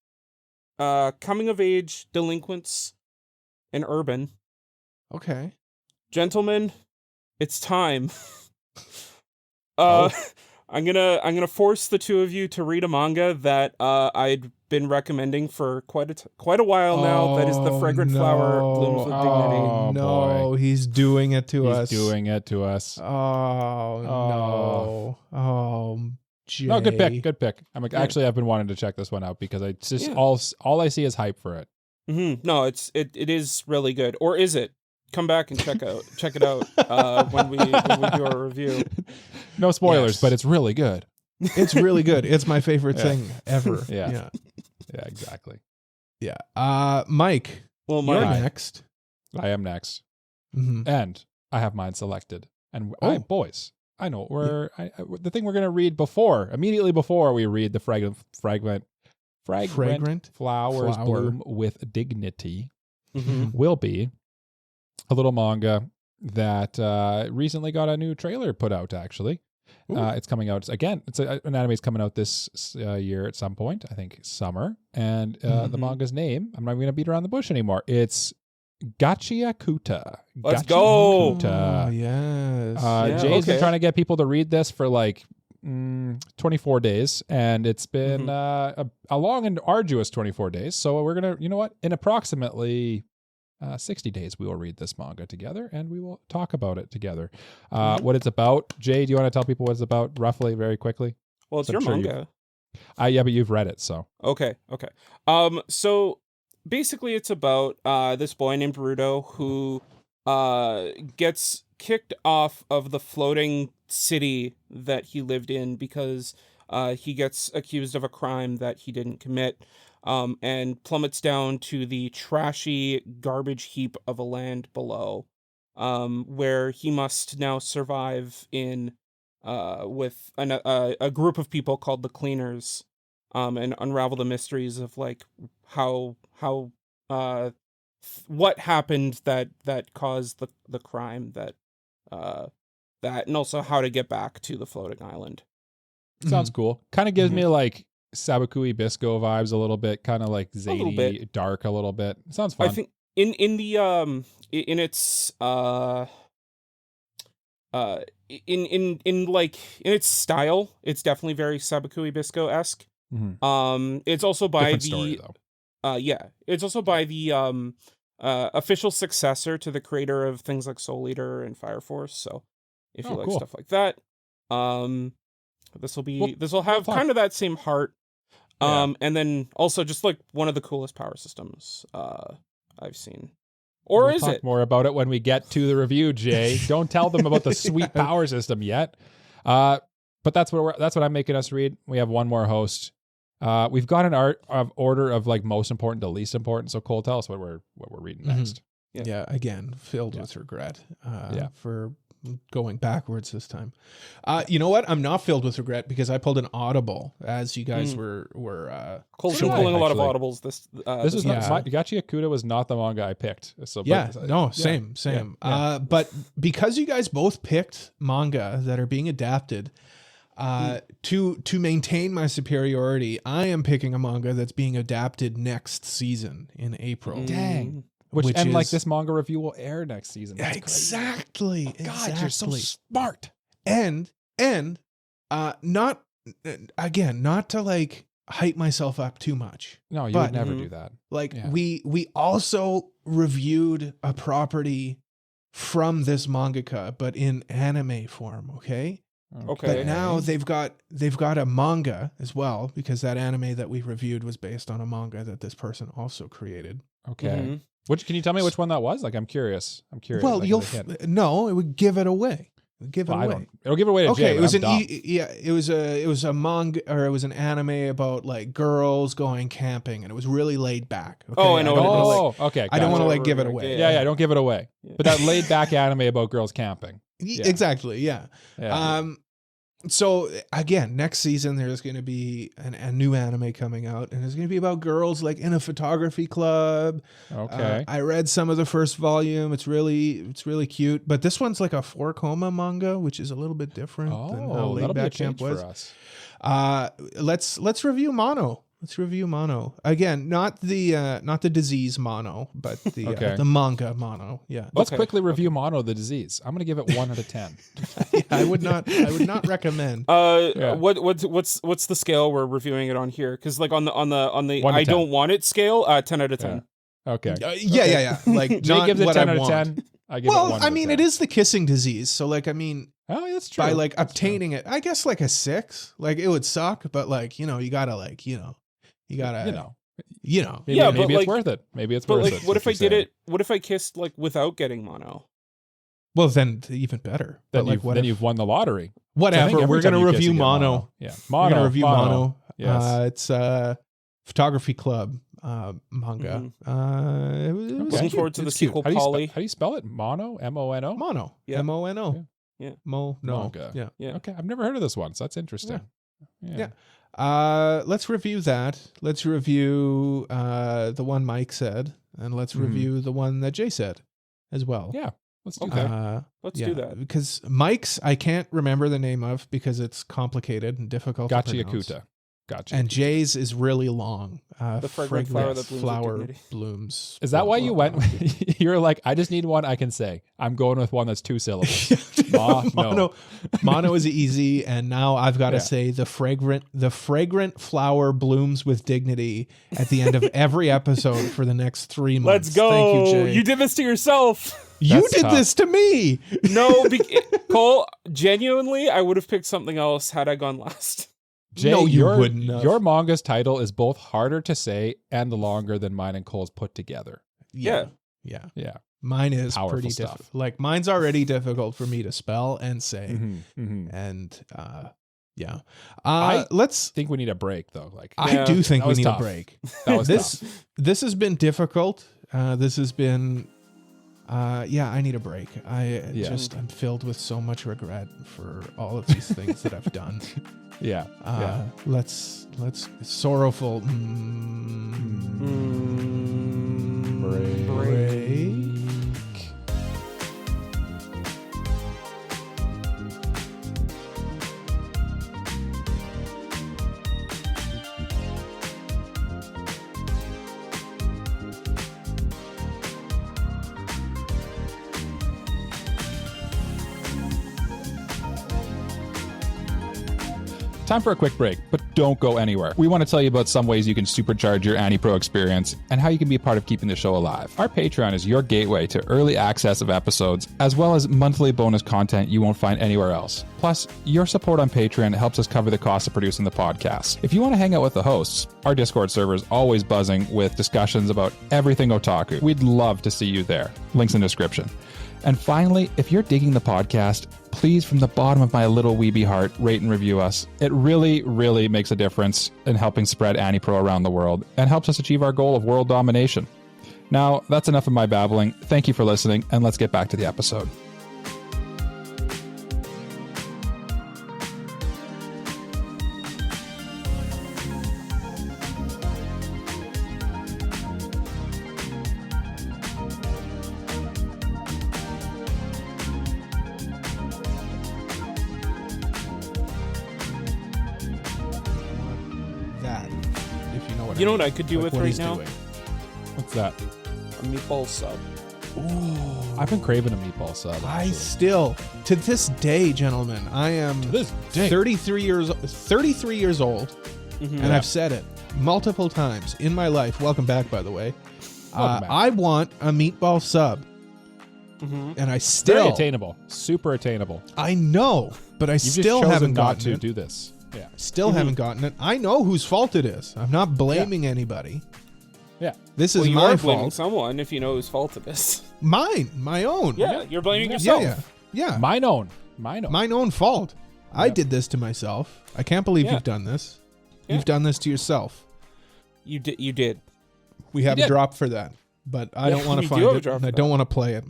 coming of age, delinquents, and urban. Okay. Gentlemen, it's time. I'm gonna force the two of you to read a manga that I'd been recommending for quite a while now. That is The Fragrant Flower Blooms with Dignity. No, he's doing it to us. He's doing it to us. No. Oh, Jay. No, good pick. I've been wanting to check this one out because I just all I see is hype for it. No, it is really good. Or is it? Come back and check it out when we do our review. No spoilers, but it's really good. It's really good. It's my favorite thing ever. Yeah, exactly. Yeah. Mike. Well, you're next. I am next, and I have mine selected. And boys, I know the thing we're gonna read immediately before we read the fragrant flowers bloom with dignity will be a little manga that recently got a new trailer put out, actually. It's coming out again. It's an anime's coming out this year at some point, I think summer. And the manga's name, I'm not going to beat around the bush anymore. It's Gachiakuta. Let's go. Oh, yes. Jay's been trying to get people to read this for like 24 days, and it's been a long and arduous 24 days. So we're going to, you know what? In approximately 60 days, we will read this manga together, and we will talk about it together. What it's about. Jay, do you want to tell people what it's about roughly, very quickly? Well, it's your manga. Yeah, but you've read it, so. Okay. So basically it's about this boy named Rudo who gets kicked off of the floating city that he lived in because he gets accused of a crime that he didn't commit, and plummets down to the trashy garbage heap of a land below, where he must now survive in with a group of people called the Cleaners, and unravel the mysteries of like how what happened that caused the crime that and also how to get back to the floating island. Sounds cool. Kind of gives me like Sabakui Bisco vibes a little bit, kind of like zany, dark a little bit. Sounds fun. I think in its style, it's definitely very Sabakui Bisco-esque. It's also by different story, though. It's also by the official successor to the creator of things like Soul Eater and Fire Force. So if you like stuff like that, this will have kind of that same heart. And then also just like one of the coolest power systems I've seen. Or we'll is talk it? More about it when we get to the review, Jay. Don't tell them about the sweet power system yet. But that's what I'm making us read. We have one more host. We've got an order of like most important to least important. So Cole, tell us what we're reading next. Yeah. Again, filled with regret. For going backwards this time. You know what? I'm not filled with regret because I pulled an audible as you guys were Cole's been pulling a lot of audibles this is not Gachiakuta was not the manga I picked. So same. But because you guys both picked manga that are being adapted, to maintain my superiority, I am picking a manga that's being adapted next season in April. Dang. Which is, like this manga review will air next season. That's exactly. Crazy. God, you're so smart. And not to like hype myself up too much. No, you would never do that. Like we also reviewed a property from this mangaka, but in anime form. Okay. But now they've got a manga as well, because that anime that we reviewed was based on a manga that this person also created. Okay. Can you tell me which one that was? Like, I'm curious. Well, it would give it away. It'll give it away to Jay. It was it was a manga, or it was an anime about like girls going camping, and it was really laid back. Okay? Oh, I know. Okay. I don't want to like give it away. Yeah, don't give it away. Yeah. But that laid back anime about girls camping. Exactly. Yeah. So again, next season there's going to be a new anime coming out, and it's going to be about girls like in a photography club. Okay. I read some of the first volume. It's really cute, but this one's like a 4-koma manga, which is a little bit different than how Laid Back Camp was. For us. Let's review Mono. Let's review Mono again. Not the disease Mono, but the manga Mono. Yeah. Let's quickly review Mono, the disease. I'm going to give it 1 out of 10. I would not recommend. What's the scale we're reviewing it on here? Because like on the I don't want it scale, 10 out of 10. Yeah. Okay. Yeah. Like Jay gives it 10 out of 10. I give it 1 out of 10. It is the kissing disease, so like oh, that's true. By like obtaining it, I guess like a 6. Like it would suck, but like you gotta like maybe it's worth it. Maybe it's worth it. What if I did it? What if I kissed like without getting mono? Well, then even better. Then you've won the lottery. Whatever. We're gonna review Mono. Yeah, We're gonna review Mono. Yes. It's a photography club manga. It was looking forward to the sequel. Polly. How do you spell it? Mono? M-O-N-O? Mono. Yeah. M-O-N-O. Yeah. Manga. Yeah. Okay, I've never heard of this one, so that's interesting. Yeah. Let's review that. Let's review the one Mike said, and let's review the one that Jay said as well. Yeah, let's do that. Let's do that. Because Mike's I can't remember the name of because it's complicated and difficult to pronounce. Gachiakuta. Gotcha. And Jay's is really long. The fragrant flower that blooms with flower dignity. blooms. Is that why you went? You're like, I just need one I can say. I'm going with one that's 2 syllables. Mono is easy, and now I've got to say the fragrant flower blooms with dignity at the end of every episode for the next 3 months. Let's go. Thank you, Jay. You did this to yourself. You That's did tough. this to me. No, Cole, genuinely, I would have picked something else had I gone last. Jay, No, you wouldn't have. Your manga's title is both harder to say and longer than mine and Cole's put together. Yeah. Yeah. Yeah. Mine is Powerful pretty stuff. difficult. Like, mine's already difficult for me to spell and say. Mm-hmm. And, yeah. I Let's... think we need a break, though. Like, I do think we was need tough. a break. That was tough. This has been difficult. This has been... I need a break. I'm filled with so much regret for all of these things that I've done. Yeah. Let's sorrowful break. Time for a quick break, but don't go anywhere. We want to tell you about some ways you can supercharge your AniPro experience and how you can be a part of keeping the show alive. Our Patreon is your gateway to early access of episodes, as well as monthly bonus content you won't find anywhere else. Plus, your support on Patreon helps us cover the cost of producing the podcast. If you want to hang out with the hosts, our Discord server is always buzzing with discussions about everything otaku. We'd love to see you there. Links in the description. And finally, if you're digging the podcast, please, from the bottom of my little weeby heart, rate and review us. It really, really makes a difference in helping spread AniPro around the world and helps us achieve our goal of world domination. Now, that's enough of my babbling. Thank you for listening, and let's get back to the episode. You know what I could do with what right he's now? doing. What's that? A meatball sub. I've been craving a meatball sub. I actually. still, to this day, gentlemen, I am To this day. 33 years old, Mm-hmm. and I've said it multiple times in my life. Welcome back, by the way. Welcome back. I want a meatball sub, Mm-hmm. and I Very still, attainable. Super attainable. I know, but I You've still just chosen haven't not gotten to it. do this. Yeah. Still haven't gotten it. I know whose fault it is. I'm not blaming anybody. Yeah. This Well, is you my are blaming fault. someone if you know whose fault it is. Mine, my own. Yeah, you're blaming yeah, yourself. yeah. Mine own. My own fault. I Yep. did this to myself. I can't believe Yeah. you've done this. Yeah. You've done this to yourself. You did. We have You a did. drop for that, but I Yeah, don't want we to do find have a it. drop And for I that. don't want to play it.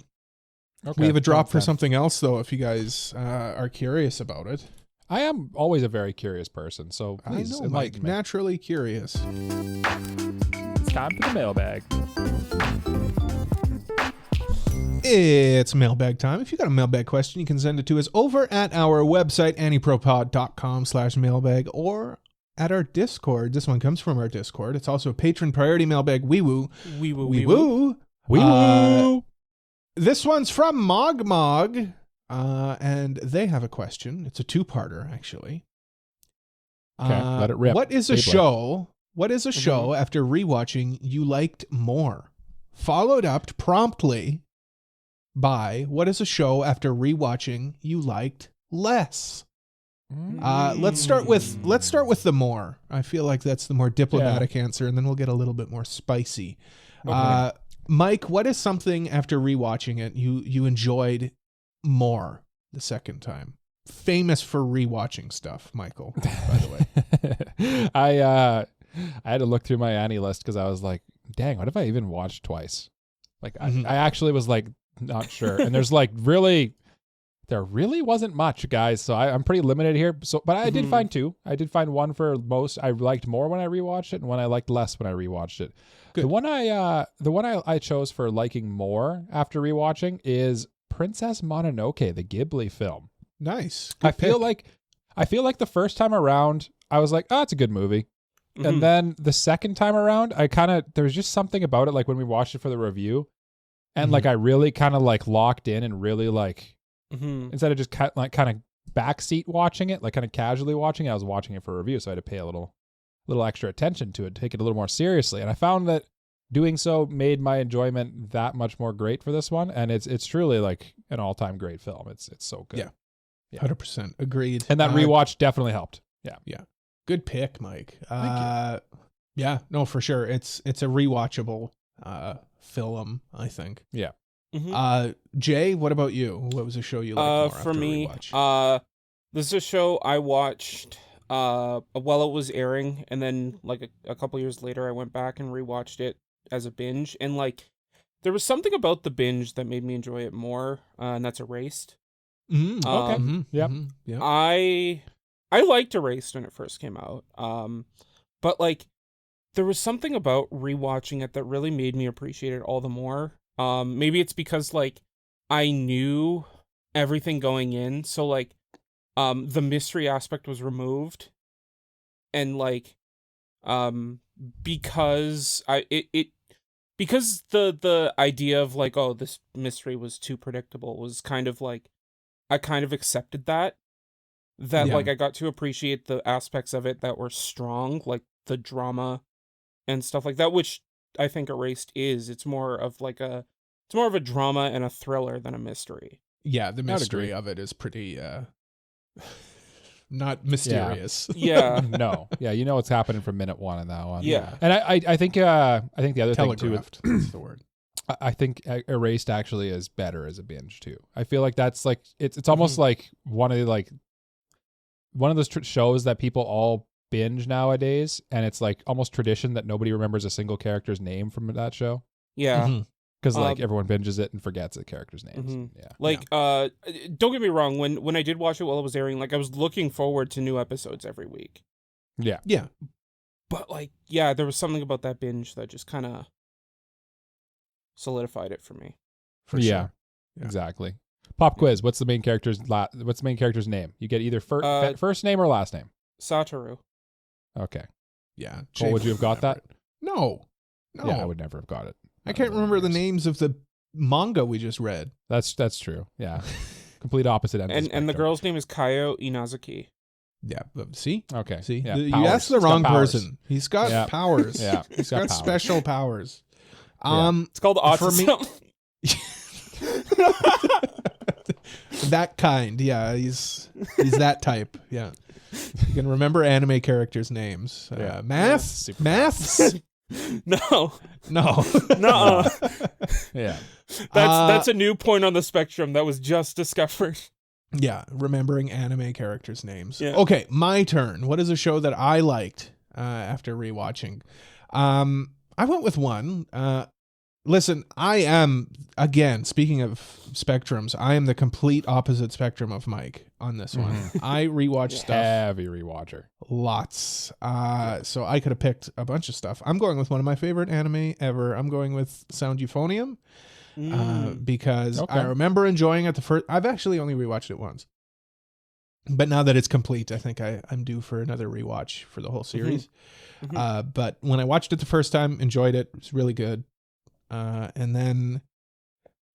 Okay. We have a drop for Okay. something else, though, if you guys are curious about it. I am always a very curious person, so please I know, enlighten Mike. me. Naturally curious. It's time for the mailbag. It's mailbag time. If you got a mailbag question, you can send it to us over at our website, AniProPod.com/mailbag, or at our Discord. This one comes from our Discord. It's also a patron priority mailbag. Wee woo. Wee woo, Wee wee woo. woo. Wee woo. This one's from Mogmog, and they have a question. It's a two-parter, actually. Okay, let it rip. What is a Beyblade. show? What is a show after rewatching you liked more? Followed up promptly by what is a show after rewatching you liked less? Let's start with the more. I feel like that's the more diplomatic answer, and then we'll get a little bit more spicy. Okay. Mike, what is something after rewatching it you enjoyed more the second time? Famous for rewatching stuff, Michael, by the way. I had to look through my Annie list because I was like, dang, what if I even watched twice? Like, Mhm. I actually was like, not sure. And there's like there really wasn't much, guys. So I'm pretty limited here. So, but I did find two. I did find one for most I liked more when I rewatched it, and one I liked less when I rewatched it. Good. The one I chose for liking more after rewatching is Princess Mononoke, the Ghibli film. Nice. I Good feel pick. like the first time around, I was like, oh, it's a good movie. Mhm. And then the second time around, there's just something about it, like when we watched it for the review, and like I really kind of like locked in and really like, instead of just kind of backseat watching it, like kind of casually watching it, I was watching it for a review, so I had to pay a little extra attention to it, take it a little more seriously. And I found that doing so made my enjoyment that much more great for this one, and it's truly like an all-time great film. It's so good. Yeah. 100% agreed. And that rewatch definitely helped. Yeah. Good pick, Mike. Thank you. Yeah, no, for sure. It's a rewatchable film, I think. Yeah. Jay, what about you? What was a show you liked more for after me, rewatch? this is a show I watched while it was airing, and then like a couple years later I went back and rewatched it as a binge, and like there was something about the binge that made me enjoy it more, and that's Erased. Okay. Yep. Yeah. I liked Erased when it first came out, but like there was something about rewatching it that really made me appreciate it all the more. Maybe it's because like I knew everything going in, so like the mystery aspect was removed, and like because because the idea of like, oh, this mystery was too predictable was kind of like I kind of accepted that like I got to appreciate the aspects of it that were strong, like the drama and stuff like that, which I think Erased is. It's more of a drama and a thriller than a mystery. Yeah, the mystery of it is pretty not mysterious. Yeah. No. Yeah, you know what's happening from minute one in that one. Yeah. And I think the other thing too, that's the word. I think Erased actually is better as a binge too. I feel like that's like it's almost like one of those shows that people all binge nowadays, and it's like almost tradition that nobody remembers a single character's name from that show. Yeah. Because like everyone binges it and forgets the characters' names. Yeah. Like don't get me wrong, when I did watch it while it was airing, like I was looking forward to new episodes every week. Yeah. Yeah. But like, yeah, there was something about that binge that just kind of solidified it for me. For sure. Yeah. Exactly. Pop quiz. What's the main character's name? You get either first name or last name. Satoru. Okay. Yeah. Cole, would you have got that? No. Yeah, I would never have got it. I can't remember the names of the manga we just read. That's true. Yeah. Complete opposite end. And the girl's name is Kaio Inazuki. Yeah. See? Okay. See? Yeah, you asked the wrong person. He's got powers. Yeah. He's got special powers. It's called autism. That kind. Yeah. He's that type. Yeah. You can remember anime characters' names. Math? Maths? No. No. Yeah. That's a new point on the spectrum that was just discovered. Yeah, remembering anime characters' names. Yeah. Okay, my turn. What is a show that I liked after rewatching? I went with one. Listen, I am, again, speaking of spectrums, I am the complete opposite spectrum of Mike on this one. I rewatch stuff. Heavy rewatcher. Lots. So I could have picked a bunch of stuff. I'm going with one of my favorite anime ever. I'm going with Sound Euphonium because I remember enjoying it the first. I've actually only rewatched it once. But now that it's complete, I think I'm due for another rewatch for the whole series. But when I watched it the first time, enjoyed it. It was really good. And then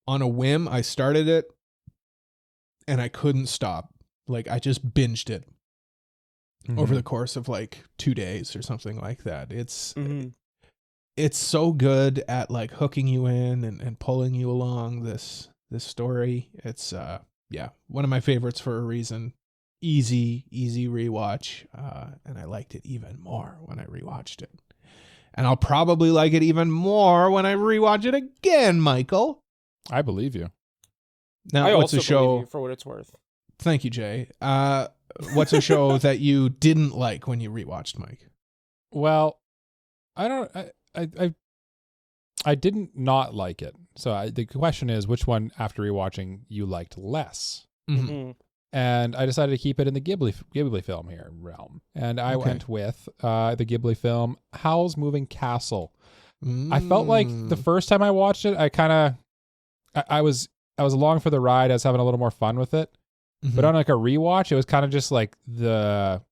on a whim, I started it and I couldn't stop. Like I just binged it over the course of like 2 days or something like that. It's so good at like hooking you in and pulling you along this story. It's one of my favorites for a reason. Easy rewatch. And I liked it even more when I rewatched it. And I'll probably like it even more when I rewatch it again, Michael. I believe you. Now, I what's also a show? believe you for what it's worth. Thank you, Jay. What's a show that you didn't like when you rewatched, Mike? Well, I didn't not like it. So the question is, which one after rewatching you liked less? And I decided to keep it in the Ghibli film here realm. And I went with the Ghibli film Howl's Moving Castle. I felt like the first time I watched it, I was along for the ride. I was having a little more fun with it. But on like a rewatch, it was kind of just like the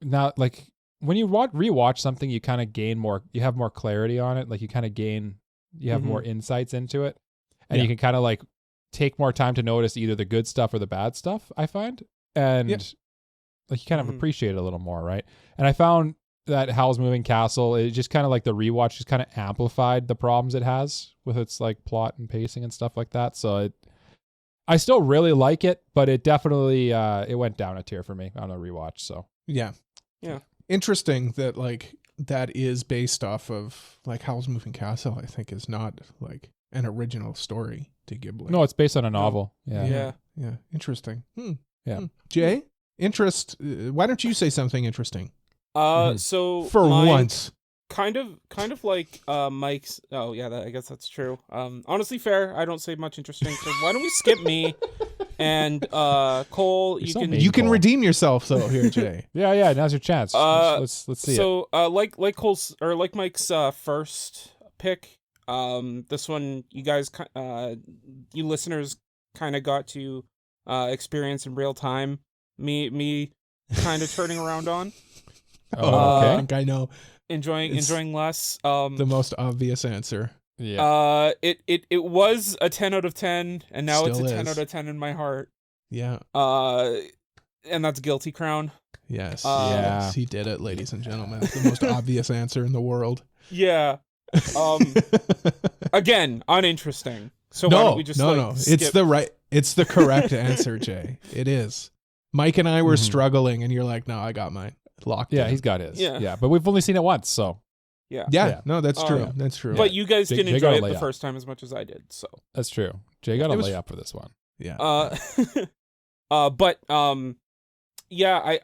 now, like when you rewatch something, you kind of gain more. You have more clarity on it. Like you kind of you have more insights into it, and you can kind of like take more time to notice either the good stuff or the bad stuff. I find, and like you kind of appreciate it a little more, right? And I found that Howl's Moving Castle, it just kind of like the rewatch just kind of amplified the problems it has with its like plot and pacing and stuff like that. So I still really like it, but it definitely it went down a tier for me on a rewatch. So yeah. Interesting that like that is based off of like Howl's Moving Castle. I think is not like an original story to Ghibli. No, it's based on a novel. Yeah. Interesting. Yeah. Jay, why don't you say something interesting? So for once, kind of like Mike's. Oh yeah, I guess that's true. Honestly, fair. I don't say much interesting. So why don't we skip me? And Cole, you can redeem yourself though here, Jay. yeah. Now's your chance. Let's see. So like Cole's or like Mike's first pick. This one you guys, you listeners, kind of got to experience in real time. Me, kind of turning around on. Okay. I think I know. Enjoying less. The most obvious answer. Yeah. It was a 10 out of 10, and now Still it's a 10 is. out of 10 in my heart. Yeah. And that's Guilty Crown. Yes. Yes, he did it, ladies and gentlemen. It's the most obvious answer in the world. Yeah. Again, uninteresting. So why don't we just skip? It's the correct answer, Jay. It is. Mike and I were struggling, and you're like, no, I got mine locked in. Yeah, he's got his. Yeah. But we've only seen it once, so. Yeah. No, that's true. That's true. But you guys didn't enjoy it the first time as much as I did, so. That's true. Jay got a layup for this one. Yeah. Yeah,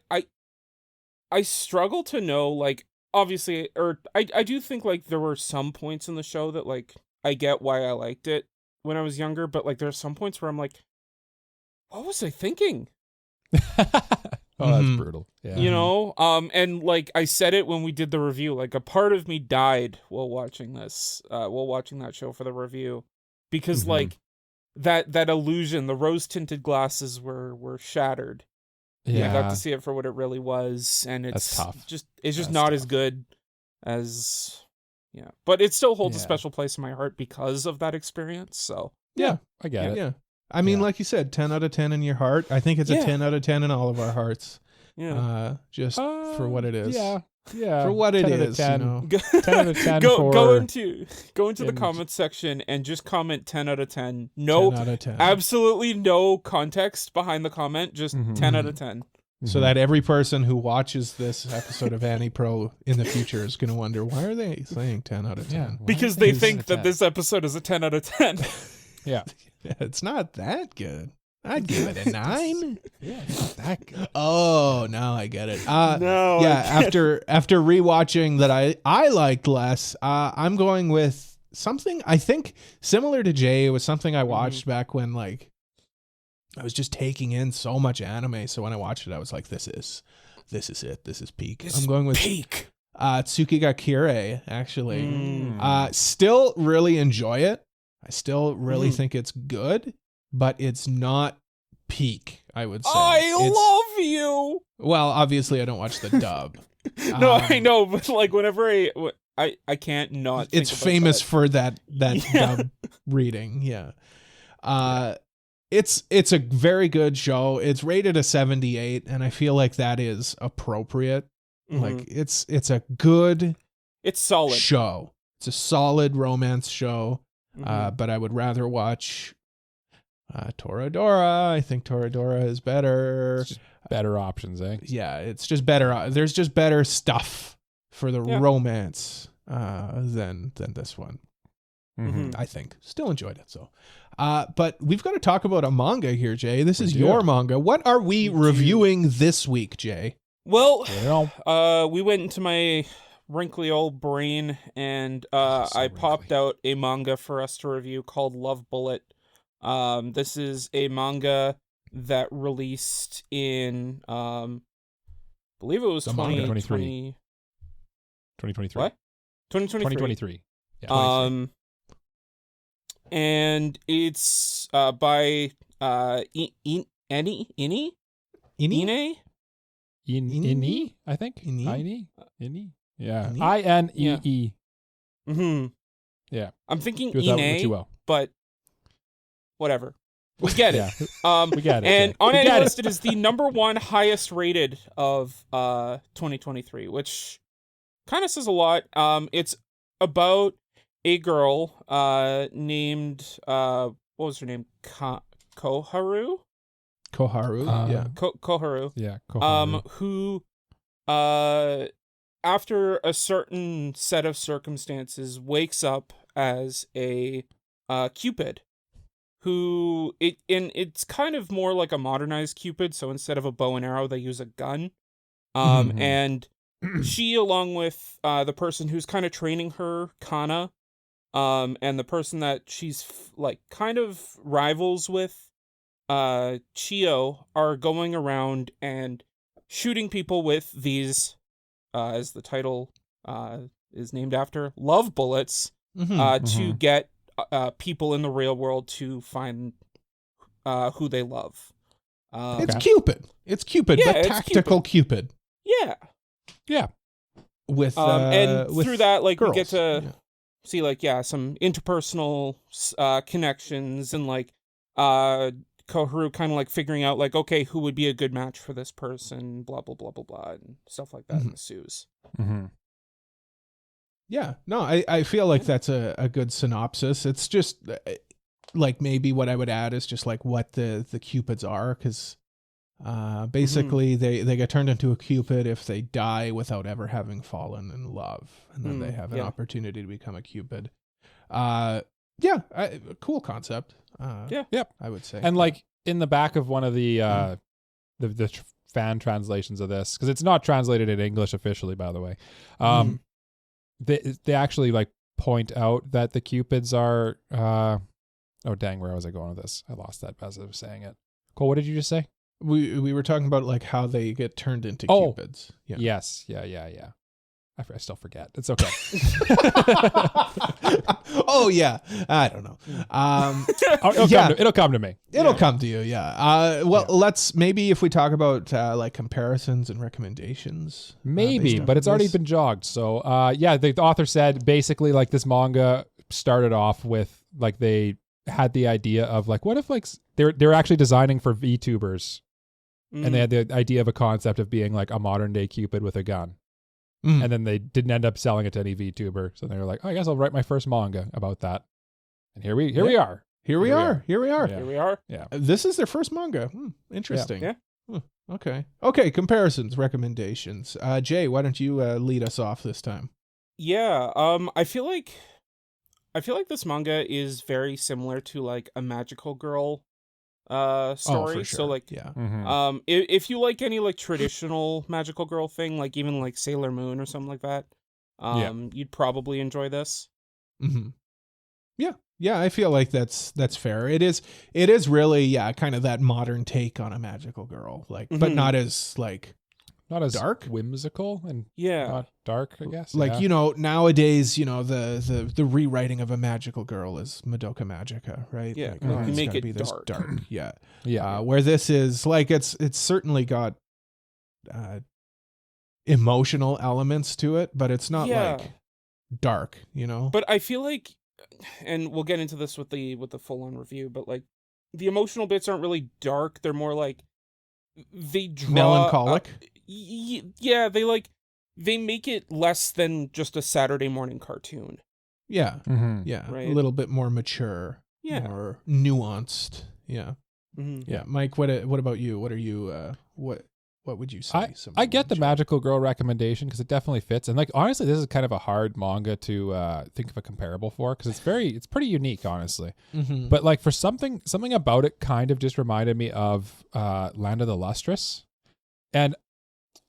I struggle to know, like, obviously, or I do think, like, there were some points in the show that, like, I get why I liked it when I was younger, but, like, there are some points where I'm like, what was I thinking? Oh, that's brutal. Yeah. You know, and like I said it when we did the review, like a part of me died while watching that show for the review, because like that illusion, the rose-tinted glasses were shattered. Yeah. I got to see it for what it really was, and it's tough. It's not as good as but it still holds a special place in my heart because of that experience. So yeah, I get it. Yeah. I mean, like you said, 10 out of 10 in your heart. I think it's a 10 out of 10 in all of our hearts. Yeah. Just for what it is. Yeah. For what it is. 10. You know? 10 out of 10 go into the comments section and just comment 10 out of 10. No, 10 out of 10. Absolutely no context behind the comment. Just 10 out of 10. So that every person who watches this episode of AniPro in the future is going to wonder, why are they saying 10 out of 10? Yeah, because they think that this episode is a 10 out of 10. Yeah. It's not that good. I'd give it a 9. Yeah, it's not that good. Oh, now I get it. No. Yeah, after rewatching that I liked less, I'm going with something I think similar to Jay. It was something I watched back when like I was just taking in so much anime. So when I watched it, I was like, this is it. This is peak. I'm going with peak. Tsukigakure, actually. Still really enjoy it. I still really think it's good, but it's not peak, I would say. I love you. Well, obviously I don't watch the dub. No, I know, but like whenever I can't not think it's about famous that. for that dub reading. Yeah. It's a very good show. It's rated a 78, and I feel like that is appropriate. Like it's a good solid show. It's a solid romance show. But I would rather watch Toradora. I think Toradora is better. It's just better options, eh? Yeah, it's just better. There's just better stuff for the romance than this one. I think. Still enjoyed it, so. But we've got to talk about a manga here, Jay. This is your manga. What are we reviewing this week, Jay? Well, we went into my wrinkly old brain, and I popped out a manga for us to review called Love Bullet. This is a manga that released in I believe it was 2023. 2023. What? 2023. Yeah. And it's by Ine? Ini, I think. Ini? Ini. Yeah. Ini? INEE. Mm-hmm. Yeah. I'm thinking Do with that what you Ine, will. but whatever. We get it. We get it. And Jake. on We get AniList, it is the number 1 highest rated of 2023, which kind of says a lot. It's about a girl named what was her name? Koharu? Koharu, yeah. Koharu. Yeah. Koharu. Who after a certain set of circumstances wakes up as a Cupid. It's kind of more like a modernized Cupid, so instead of a bow and arrow, they use a gun. And she, along with the person who's kind of training her, Kana, and the person that she's kind of rivals with, Chio, are going around and shooting people with these, as the title is named after, love bullets, to get people in the real world to find who they love. It's Cupid. It's Cupid, but tactical Cupid. Yeah. Yeah. With and with through that, like, girls. we get to see, like, some interpersonal connections, and like Koharu kind of like figuring out, like, okay, who would be a good match for this person, blah blah blah blah blah, and stuff like that ensues. Yeah, no, I feel like that's a good synopsis. It's just like maybe what I would add is just like what the Cupids are, because basically they get turned into a Cupid if they die without ever having fallen in love, and then they have an opportunity to become a Cupid. Cool concept. Yep. I would say. And like in the back of one of the fan translations of this, because it's not translated in English officially, by the way. They actually like point out that the Cupids are oh dang, where was I going with this? I lost that as I was saying it. Cole, what did you just say? We were talking about like how they get turned into Cupids. Yeah. Yes. Yeah. I still forget. It's okay. Oh yeah, I don't know. It'll come to me. It'll come to you. Yeah. Let's maybe if we talk about like comparisons and recommendations. Maybe, but it's already been jogged. So the author said basically like this manga started off with like they had the idea of like what if like they're actually designing for VTubers, and they had the idea of a concept of being like a modern day Cupid with a gun. And then they didn't end up selling it to any VTuber. So they were like, oh, I guess I'll write my first manga about that. And here we are. Here we are. Yeah. This is their first manga. Interesting. Yeah. Okay. Comparisons, recommendations. Jay, why don't you lead us off this time? Yeah. I feel like this manga is very similar to like a magical girl story. Oh, for sure. So like Mm-hmm. if you like any like traditional magical girl thing, like even like Sailor Moon or something like that, you'd probably enjoy this. Yeah, I feel like that's fair. It is really kind of that modern take on a magical girl, like but not as dark, whimsical, and not dark, I guess. Like nowadays, the rewriting of a magical girl is Madoka Magica, right? Yeah, like, you make it be this dark. Yeah. Where this is like it's certainly got emotional elements to it, but it's not like dark, But I feel like, and we'll get into this with the full on review, but like the emotional bits aren't really dark. They're more like they draw melancholic. They make it less than just a Saturday morning cartoon. Yeah. Right? A little bit more mature, more nuanced. Yeah. Yeah. Mike, what about you? What are you what would you say? I get the magical girl recommendation because it definitely fits, and like honestly, this is kind of a hard manga to think of a comparable for because it's pretty unique, honestly. But like for something about it kind of just reminded me of Land of the Lustrous, and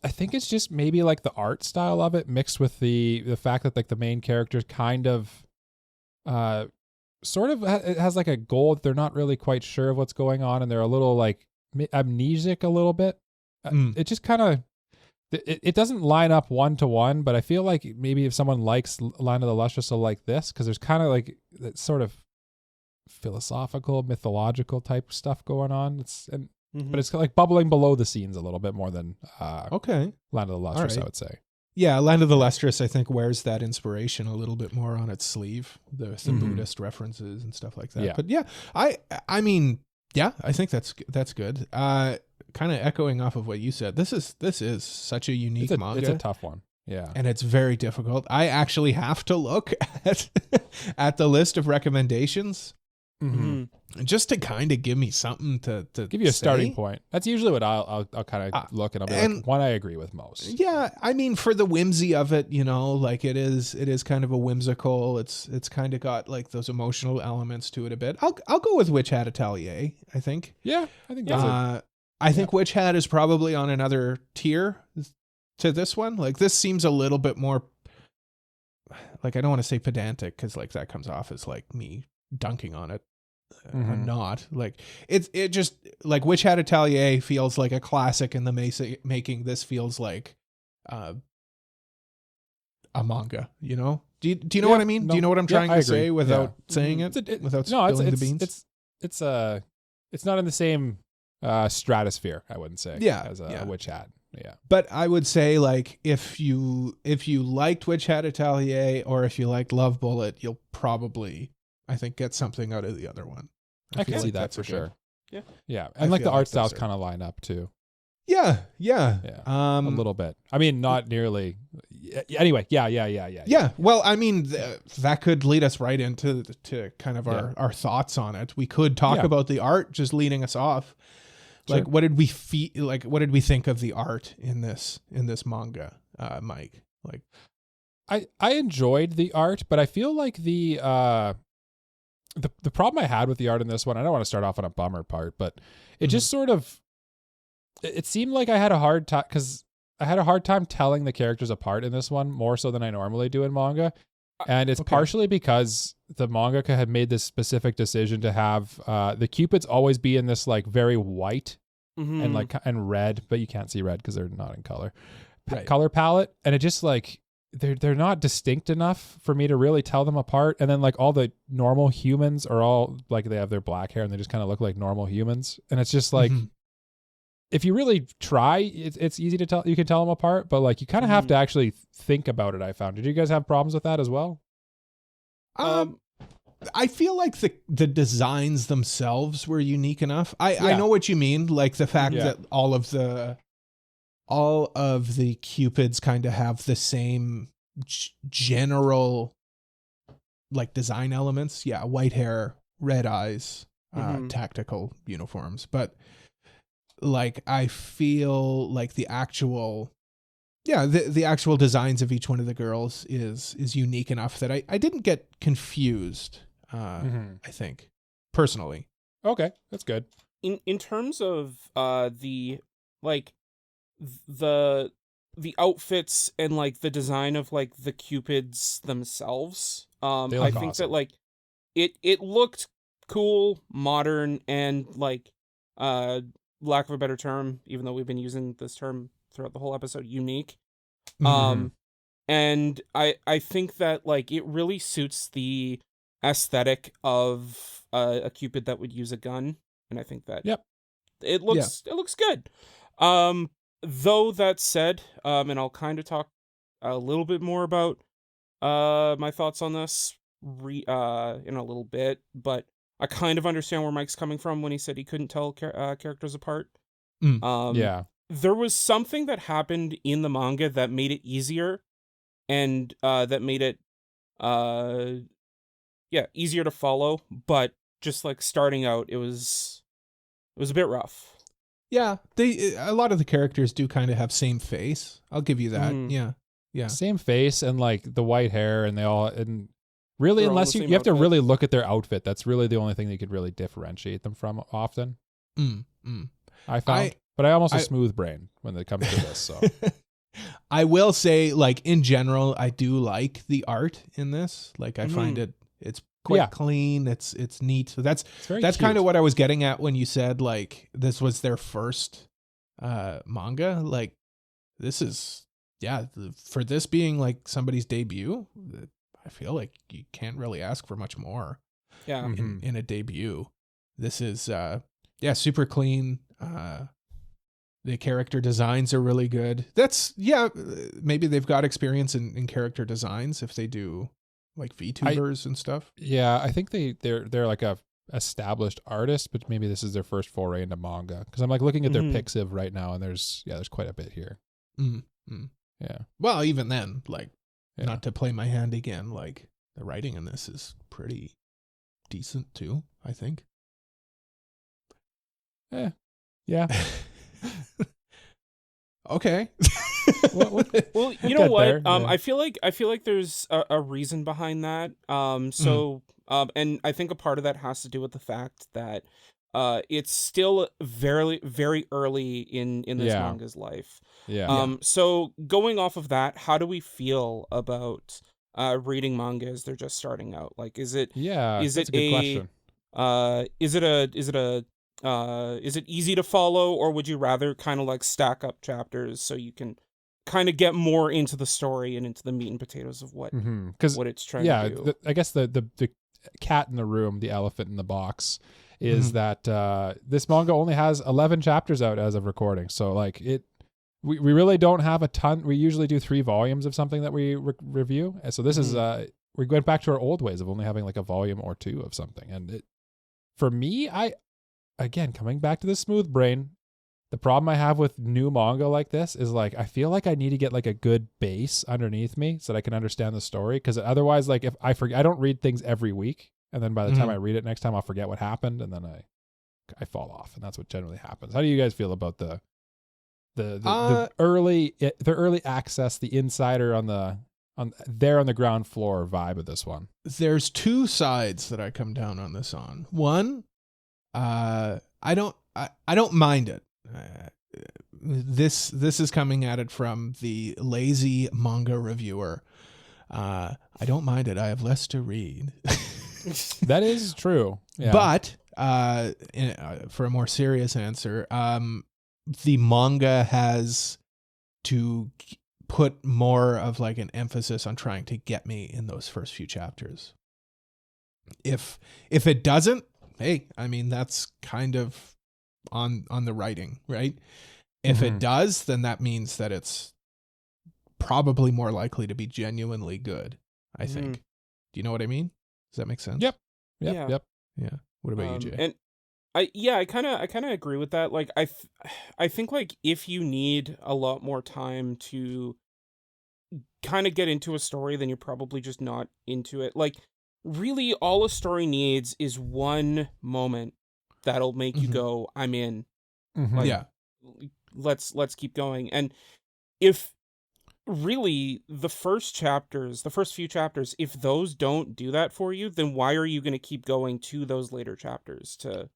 I think it's just maybe like the art style of it mixed with the fact that like the main character kind of sort of it has like a goal that they're not really quite sure of what's going on, and they're a little like amnesic a little bit. It just kind of it doesn't line up one to one, but I feel like maybe if someone likes Land of the Lustrous will like this because there's kind of like that sort of philosophical, mythological type stuff going on. but it's like bubbling below the scenes a little bit more than okay. Land of the Lustrous, right. I would say. Yeah, Land of the Lustrous, I think, wears that inspiration a little bit more on its sleeve, the Buddhist references and stuff like that. Yeah. But yeah, I mean, yeah, I think that's good. Kind of echoing off of what you said, this is such a unique manga. It's a tough one. Yeah. And it's very difficult. I actually have to look at the list of recommendations just to kind of give me something to give you a starting point. That's usually what I'll kind of look and I'll be like, one I agree with most. Yeah, I mean, for the whimsy of it, you know, like it is kind of a whimsical. It's kind of got like those emotional elements to it a bit. I'll go with Witch Hat Atelier, I think. Yeah, I think that's I think Witch Hat is probably on another tier to this one. Like this seems a little bit more, like, I don't want to say pedantic because like that comes off as like me dunking on it. I'm not. Like it just like Witch Hat Atelier feels like a classic in the making. This feels like a manga, you know? Do you know what I mean? No, do you know what I'm trying to say without saying it? Without spilling the beans? It's not in the same stratosphere, I wouldn't say, as a Witch Hat. Yeah. But I would say like if you liked Witch Hat Atelier or if you liked Love Bullet, you'll probably, I think, get something out of the other one. I can see that for sure. Yeah. Yeah. And like the art styles kind of line up too. Yeah. A little bit. I mean, not nearly. Anyway, yeah. Yeah. Well, I mean, that could lead us right into kind of our thoughts on it. We could talk about the art, just leading us off. Like, what did we feel? Like, what did we think of the art in this manga, Mike? Like, I enjoyed the art, but I feel like the problem I had with the art in this one, I don't want to start off on a bummer part, but it just sort of, it seemed like I had a hard time because I had a hard time telling the characters apart in this one more so than I normally do in manga. And it's partially because the mangaka had made this specific decision to have the Cupids always be in this like very white and red, but you can't see red because they're not in color color palette. And it just like, they're not distinct enough for me to really tell them apart. And then like all the normal humans are all like, they have their black hair and they just kind of look like normal humans. And it's just like, if you really try, it's easy to tell, you can tell them apart, but like you kind of have to actually think about it. I found. Did you guys have problems with that as well? I feel like the designs themselves were unique enough. I know what you mean. Like the fact that all of the Cupids kind of have the same general like design elements. Yeah. White hair, red eyes, tactical uniforms. But like, I feel like the actual designs of each one of the girls is unique enough that I didn't get confused. I think personally. Okay, that's good. In terms of the outfits and like the design of like the Cupids themselves, I think that like it looked cool, modern, and like lack of a better term, even though we've been using this term throughout the whole episode, unique. And I think that like it really suits the aesthetic of a Cupid that would use a gun, and I think that it looks good. Though that said, and I'll kind of talk a little bit more about my thoughts on this in a little bit, but I kind of understand where Mike's coming from when he said he couldn't tell characters apart. There was something that happened in the manga that made it easier, and that made it easier to follow, but just like starting out, it was a bit rough. Yeah, a lot of the characters do kind of have same face. I'll give you that. Yeah. Same face and like the white hair, and really, they're unless you have to really look at their outfit, that's really the only thing that could really differentiate them from often. I found, but I'm almost a smooth brain when it comes to this. So I will say, like in general, I do like the art in this. Like I find it's quite clean. It's neat. So that's kind of what I was getting at when you said like this was their first manga. Like this is for this being like somebody's debut. I feel like you can't really ask for much more. Yeah. In a debut, this is super clean. The character designs are really good. Maybe they've got experience in character designs if they do like VTubers and stuff. Yeah, I think they're like a established artist, but maybe this is their first foray into manga. Because I'm like looking at their Pixiv right now, and there's quite a bit here. Yeah. Well, even then, like, not to play my hand again, like the writing in this is pretty decent too, I think. Yeah. Okay. Well, you know what? I feel like there's a reason behind that. And I think a part of that has to do with the fact that it's still very, very early in this manga's life. So going off of that, how do we feel about reading manga as they're just starting out? Like, is it easy to follow, or would you rather kind of like stack up chapters so you can kind of get more into the story and into the meat and potatoes of what it's trying to do? I guess the cat in the room, the elephant in the box, is that this manga only has 11 chapters out as of recording. So like we really don't have a ton. We usually do 3 volumes of something that we review. And so this is we went back to our old ways of only having like a volume or 2 of something. And for me, again, coming back to the smooth brain, the problem I have with new manga like this is like, I feel like I need to get like a good base underneath me so that I can understand the story. Because otherwise, like if I forget, I don't read things every week. And then by the time I read it next time, I'll forget what happened. And then I fall off. And that's what generally happens. How do you guys feel about the early access, the insider on the ground floor vibe of this one? There's 2 sides that I come down on this on. One, I don't mind it. This is coming at it from the lazy manga reviewer. I don't mind it. I have less to read. That is true. Yeah. But for a more serious answer, the manga has to put more of like an emphasis on trying to get me in those first few chapters. If it doesn't, hey, I mean, that's kind of on the writing, right? If it does, then that means that it's probably more likely to be genuinely good, I think. Do you know what I mean? Does that make sense? Yep. Yeah. What about you, Jay? And I kind of agree with that. Like I think like if you need a lot more time to kind of get into a story, then you're probably just not into it. Like really all a story needs is one moment that'll make you go, I'm in. Like, let's keep going. And if really the first few chapters, if those don't do that for you, then why are you going to keep going to those later chapters to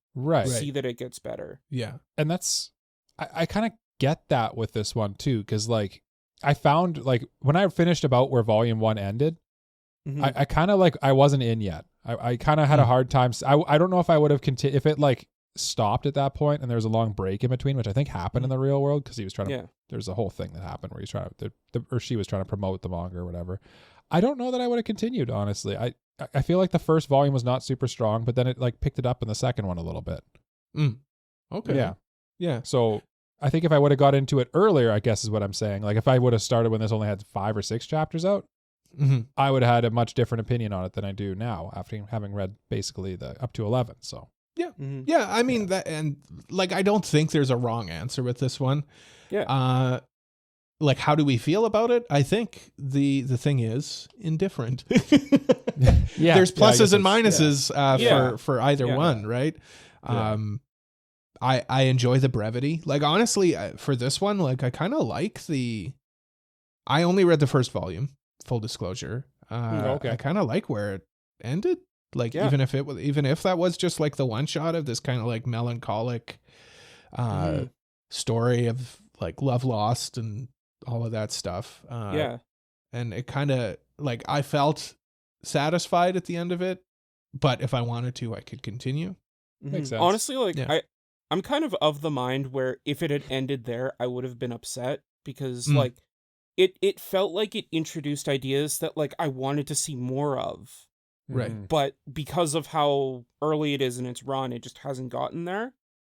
see that it gets better? Yeah. And that's, I kind of get that with this one too. Cause like I found like when I finished about where volume 1 ended, I kind of like, I wasn't in yet. I kind of had a hard time. I don't know if I would have continued if it like stopped at that point and there was a long break in between, which I think happened in the real world because he was trying to. There's a whole thing that happened where he's trying to, or she was trying to promote the manga or whatever. I don't know that I would have continued, honestly. I feel like the first volume was not super strong, but then it like picked it up in the second one a little bit. Okay. Yeah. So I think if I would have got into it earlier, I guess is what I'm saying. Like if I would have started when this only had 5 or 6 chapters out, I would have had a much different opinion on it than I do now after having read basically the up to 11. So yeah. I mean that, and like I don't think there's a wrong answer with this one. Yeah. Like how do we feel about it? I think the thing is indifferent. There's pluses and minuses for either one, right? I enjoy the brevity. Like honestly, for this one, like I kind of like I only read the first volume. Full disclosure. I kind of like where it ended. Like even if that was just like the one shot of this kind of like melancholic story of like love lost and all of that stuff. And it kind of like I felt satisfied at the end of it, but if I wanted to, I could continue. Makes sense. Honestly, like I'm kind of the mind where if it had ended there, I would have been upset because like it felt like it introduced ideas that like I wanted to see more of. Right. But because of how early it is in its run, it just hasn't gotten there.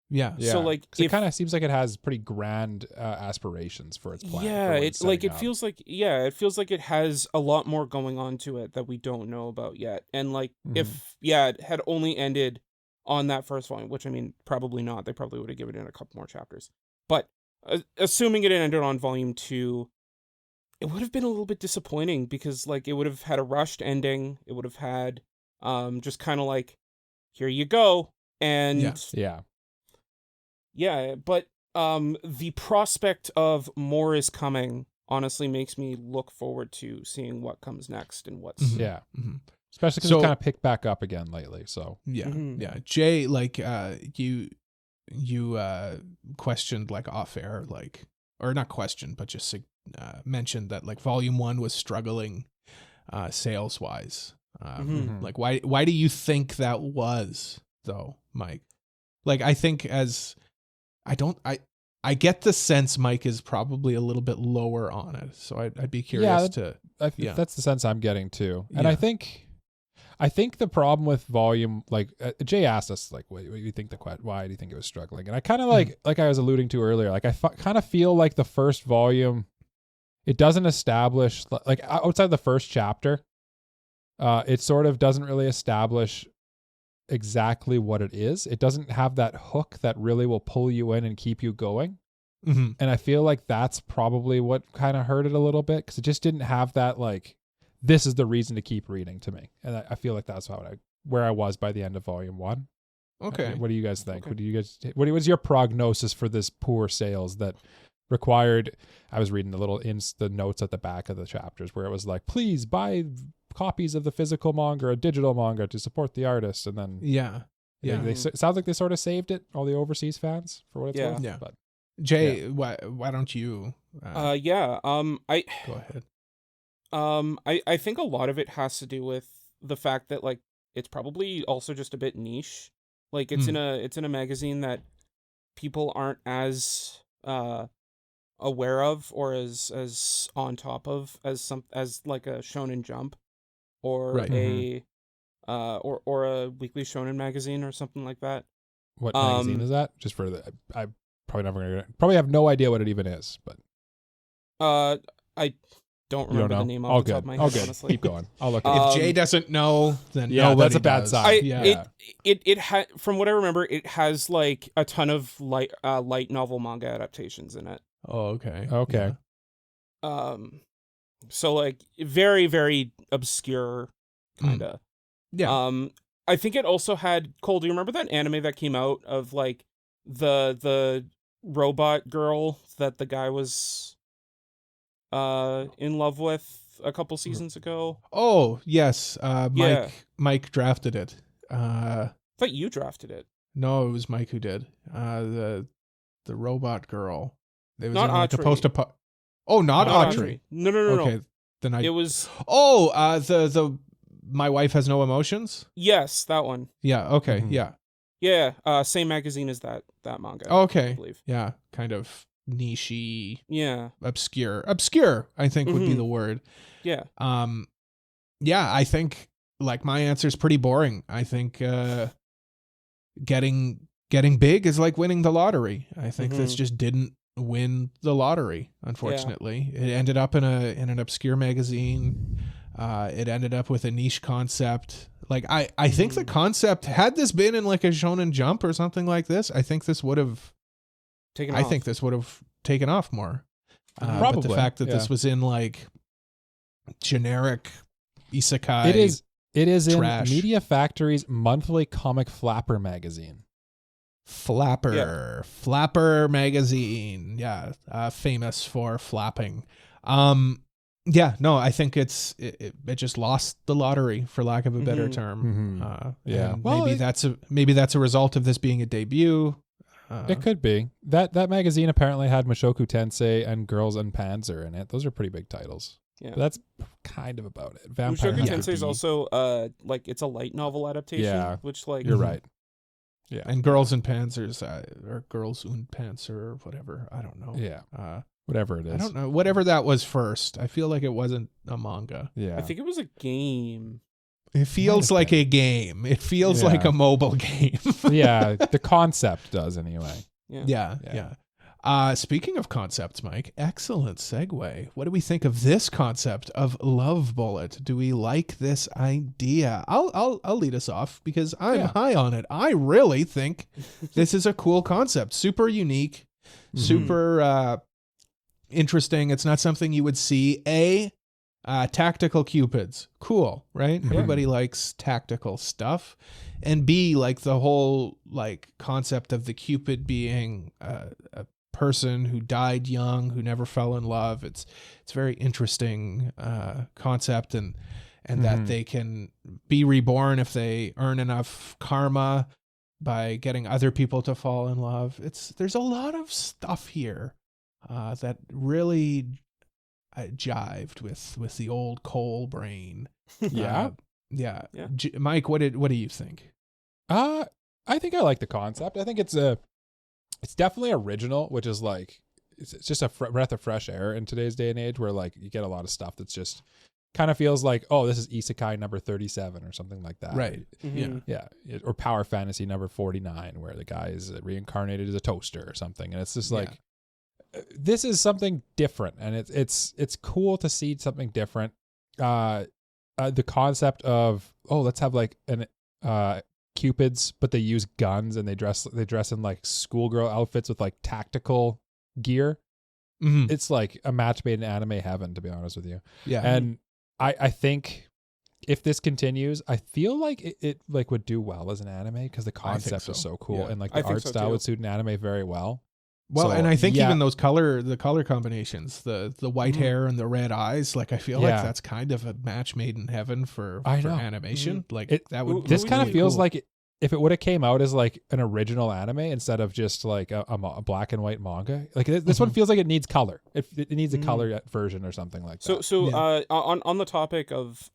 Yeah. So like it kind of seems like it has pretty grand aspirations for its plan. Yeah, it feels like it has a lot more going on to it that we don't know about yet. And like if it had only ended on that first volume, which I mean probably not. They probably would have given it a couple more chapters. But assuming it ended on volume 2, it would have been a little bit disappointing because like it would have had a rushed ending. It would have had just kind of like, here you go. And yeah, but the prospect of more is coming honestly makes me look forward to seeing what comes next and what's especially because we kind of picked back up again lately. So Jay, like you questioned like off air, like, or not questioned, but just mentioned that like volume 1 was struggling sales wise. Like why do you think that was though, Mike? Like I think I get the sense Mike is probably a little bit lower on it, so I'd be curious that's the sense I'm getting too. And I think the problem with volume, like Jay asked us, like, what do you think why do you think it was struggling? And I kind of like I was alluding to earlier, like I kind of feel like the first volume, it doesn't establish, like outside the first chapter, it sort of doesn't really establish exactly what it is. It doesn't have that hook that really will pull you in and keep you going. And I feel like that's probably what kind of hurt it a little bit, because it just didn't have that like, this is the reason to keep reading to me. And I feel like that's where I was by the end of volume 1. Okay. What do you guys think? Okay. What was your prognosis for this poor sales that required? I was reading the notes at the back of the chapters where it was like, please buy copies of the physical manga or digital manga to support the artist. And then it sounds like they sort of saved it, all the overseas fans, for what it's worth. Yeah. But Jay, why don't you I go ahead. I think a lot of it has to do with the fact that like it's probably also just a bit niche. Like it's in a magazine that people aren't as aware of or as on top of as like a Shonen Jump or a or a weekly Shonen magazine or something like that. What magazine is that? Just for I probably have no idea what it even is, but I don't remember the name off the top of my head, honestly. Keep going. I'll look. If Jay doesn't know, then that's a bad does. sign. It from what I remember, it has like a ton of light novel manga adaptations in it. Oh, okay. Okay. Yeah. So like very, very obscure kinda. Yeah. I think it also had, Cole, do you remember that anime that came out of like the robot girl that the guy was in love with a couple seasons ago? Oh, yes. Mike drafted it. I thought you drafted it. No, it was Mike who did. The robot girl. It was not Autry. Not Autry. No. Okay. Then it was the My Wife Has No Emotions? Yes, that one. Yeah, okay. Yeah. Yeah, same magazine as that manga. Okay. I believe. Yeah, kind of niche-y. Yeah. Obscure, I think would be the word. Yeah. Yeah, I think like my answer is pretty boring. I think getting big is like winning the lottery. I think this just didn't win the lottery, unfortunately. It ended up in an obscure magazine. It ended up with a niche concept. Like I think the concept, had this been in like a Shonen Jump or something like this, I think this would have taken off more. Probably. But the fact that this was in like generic isekai, it is trash. In Media Factory's monthly comic Flapper magazine. Flapper magazine. Yeah. Famous for flapping. Yeah, no, I think it just lost the lottery, for lack of a better term. Well, maybe that's a result of this being a debut. It could be. That magazine apparently had Mushoku Tensei and Girls and Panzer in it. Those are pretty big titles. Yeah, but that's kind of about it. Mushoku Tensei is also like it's a light novel adaptation. Yeah, which like you're right. Yeah, and Girls and Panzers or Girls und Panzer or whatever. I don't know. Yeah. Whatever it is. I don't know. Whatever that was first. I feel like it wasn't a manga. Yeah. I think it was a game. It feels like a game. It feels like a mobile game. Yeah, the concept does anyway. Yeah. Speaking of concepts, Mike, excellent segue. What do we think of this concept of love bullet? Do we like this idea? I'll lead us off because I'm high on it. I really think this is a cool concept. Super unique, super interesting. It's not something you would see. Tactical cupids. Cool, right? Everybody likes tactical stuff. And B, like the whole like concept of the cupid being a person who died young, who never fell in love. It's very interesting concept, and that they can be reborn if they earn enough karma by getting other people to fall in love. There's a lot of stuff here that really jived with the old Cole brain. Yeah. Mike, what do you think? I think I like the concept. I think it's definitely original, which is like it's just a breath of fresh air in today's day and age, where like you get a lot of stuff that's just kind of feels like, oh, this is isekai number 37 or something like that. Right. Yeah. Or power fantasy number 49, where the guy is reincarnated as a toaster or something, and it's just like. This is something different, and it's cool to see something different. The concept of let's have like an cupids, but they use guns and they dress in like schoolgirl outfits with like tactical gear. It's like a match made in anime heaven, to be honest with you. Yeah, and I think if this continues, I feel like it like would do well as an anime because the concept is so cool, and like the art style would suit an anime very well. Well, and I think even those the color combinations, the white hair and the red eyes, like I feel like that's kind of a match made in heaven for animation. Like that would. This kind of feels cool. like if it would have came out as like an original anime instead of just like a black and white manga. Like this one feels like it needs color. It needs a color version or something like that. So on the topic of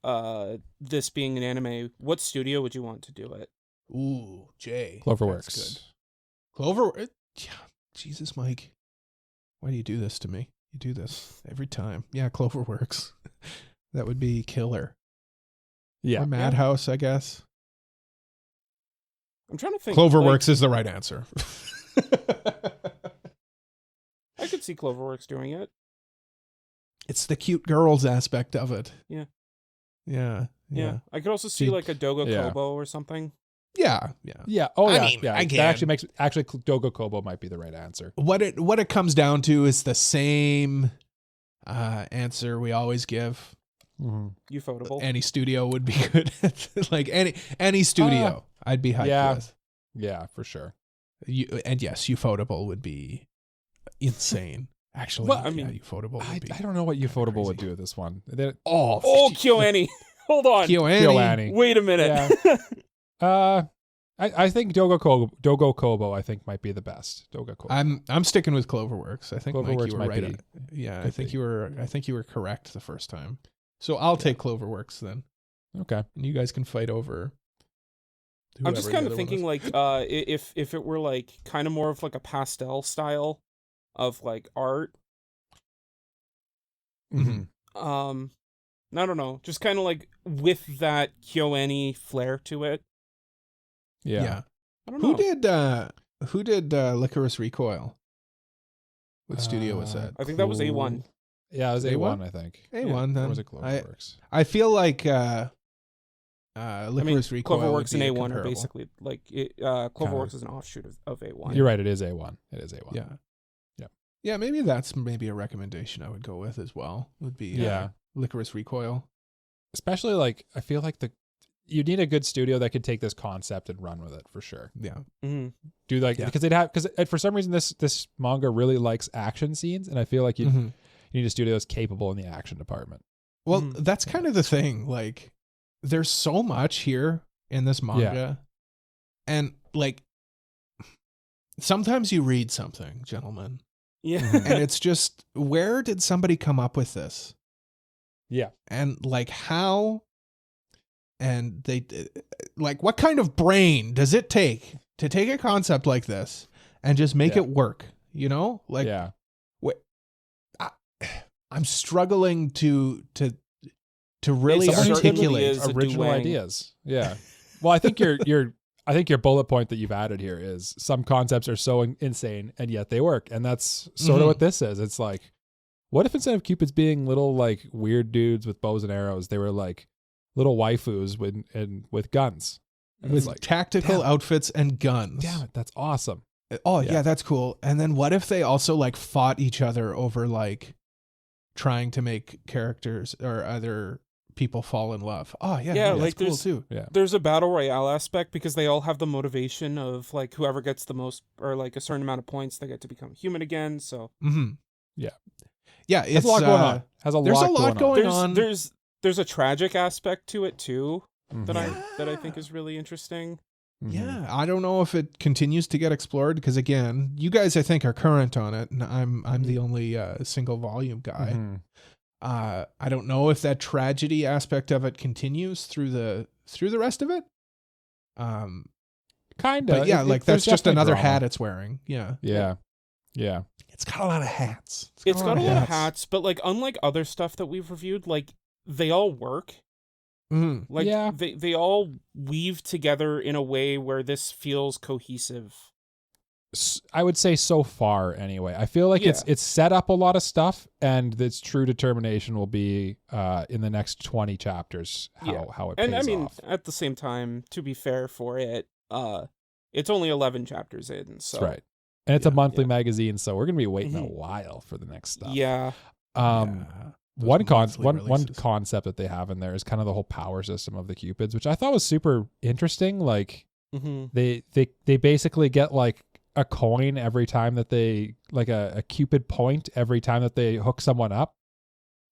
this being an anime, what studio would you want to do it? Ooh, Jay. Cloverworks. Clover. Yeah. Jesus, Mike, why do you do this to me? You do this every time. Yeah, Cloverworks. That would be killer. Yeah. Or Madhouse, I guess. I'm trying to think. Cloverworks is the right answer. I could see Cloverworks doing it. It's the cute girls aspect of it. Yeah. I could also see like a Dogo Kobo or something. Yeah. Oh, yeah. I mean, yeah. That actually Dogo Kobo might be the right answer. What it comes down to is the same answer we always give. Ufotable. Any studio would be good. Like any studio, I'd be hyped with. Yeah, for sure. And yes, Ufotable would be insane. Actually, well, I mean, Ufotable would be. I don't know what Ufotable would do with this one. KyoAni. Hold on. KyoAni. Wait a minute. Yeah. I think Dogo Kobo I think might be the best. Dogo Kobo. I'm sticking with Cloverworks. I think Cloverworks Mike, you were might right. be. I think you were correct the first time. So I'll take Cloverworks then. Okay. And you guys can fight over. I'm just kind of thinking like if it were like kind of more of like a pastel style of like art. I don't know, just kind of like with that KyoAni flair to it. Yeah. I don't know. Who did Licorice Recoil? What studio was that? I think that was A1. Yeah, it was A1, I think. A1 then. Or was it Cloverworks? I feel like Licorice Recoil. Cloverworks and A1 are basically like Cloverworks is an offshoot of A1. You're right, it is A1. It is A1. Yeah. Yeah, maybe that's a recommendation I would go with as well. Would be Licorice Recoil. Especially like I feel like you need a good studio that could take this concept and run with it for sure. Yeah. Do like because for some reason this manga really likes action scenes, and I feel like you need a studio that's capable in the action department. Well, that's kind of the thing. Like, there's so much here in this manga, and like sometimes you read something, gentlemen. Yeah. And it's just, where did somebody come up with this? Yeah. And like how, and they, like what kind of brain does it take to take a concept like this and just make it work? You know, like, I'm struggling to to really articulate original ideas. Yeah. Well, I think your bullet point that you've added here is some concepts are so insane and yet they work. And that's sort of what this is. It's like, what if instead of Cupids being little like weird dudes with bows and arrows, they were like little waifus with guns? It was like tactical outfits and guns. Damn it, that's awesome. Oh yeah, that's cool. And then what if they also like fought each other over like trying to make characters or other people fall in love? Oh yeah, like cool too. Yeah, there's a battle royale aspect because they all have the motivation of like whoever gets the most or like a certain amount of points, they get to become human again. So yeah, it's a lot going on. There's a lot going on. There's a tragic aspect to it too that I think is really interesting. Yeah, I don't know if it continues to get explored because again, you guys I think are current on it, and I'm the only single volume guy. I don't know if that tragedy aspect of it continues through the rest of it. Kind of. But yeah, like that's just another hat it's wearing. Yeah. It's got a lot of hats. It's got a lot of hats, but like unlike other stuff that we've reviewed, like they all work. Like they all weave together in a way where this feels cohesive. I would say so far anyway. I feel like it's set up a lot of stuff, and its true determination will be in the next 20 chapters how it pays and I mean off. at the same time, to be fair for it, it's only 11 chapters in, so that's right. And it's a monthly magazine, so we're gonna be waiting a while for the next stuff. One concept that they have in there is kind of the whole power system of the Cupids, which I thought was super interesting. Like they basically get like a coin every time that they like a Cupid point every time that they hook someone up,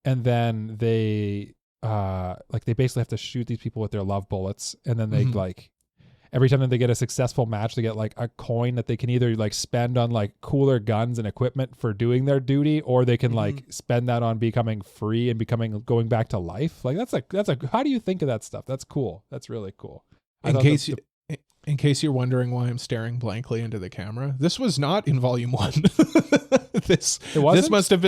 and then they basically have to shoot these people with their love bullets, and then they like every time that they get a successful match, they get like a coin that they can either like spend on like cooler guns and equipment for doing their duty, or they can like spend that on becoming free and going back to life. Like that's how do you think of that stuff? That's cool. That's really cool. In case you're wondering why I'm staring blankly into the camera, this was not in volume 1. This must have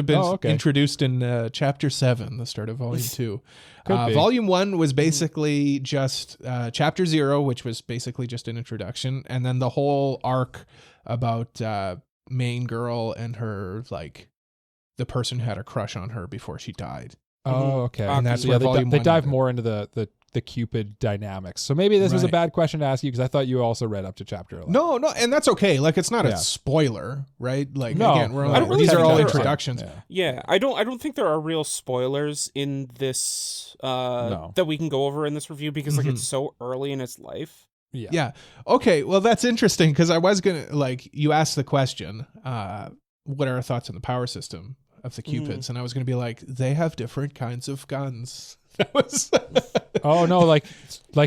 been introduced in chapter 7, the start of volume 2. Volume 1 was basically just chapter 0, which was basically just an introduction, and then the whole arc about main girl and her, like the person who had a crush on her before she died. Oh, okay. And that's where volume 1 they dive more into the Cupid dynamics. So maybe this was a bad question to ask you because I thought you also read up to chapter 11. No, and that's okay. Like it's not a spoiler, right? Like again, these are all introductions. I don't think there are real spoilers in this that we can go over in this review because like it's so early in its life. Yeah. Okay, well that's interesting because I was going to like you asked the question, what are our thoughts on the power system of the Cupids? And I was going to be like, they have different kinds of guns. That was oh no, like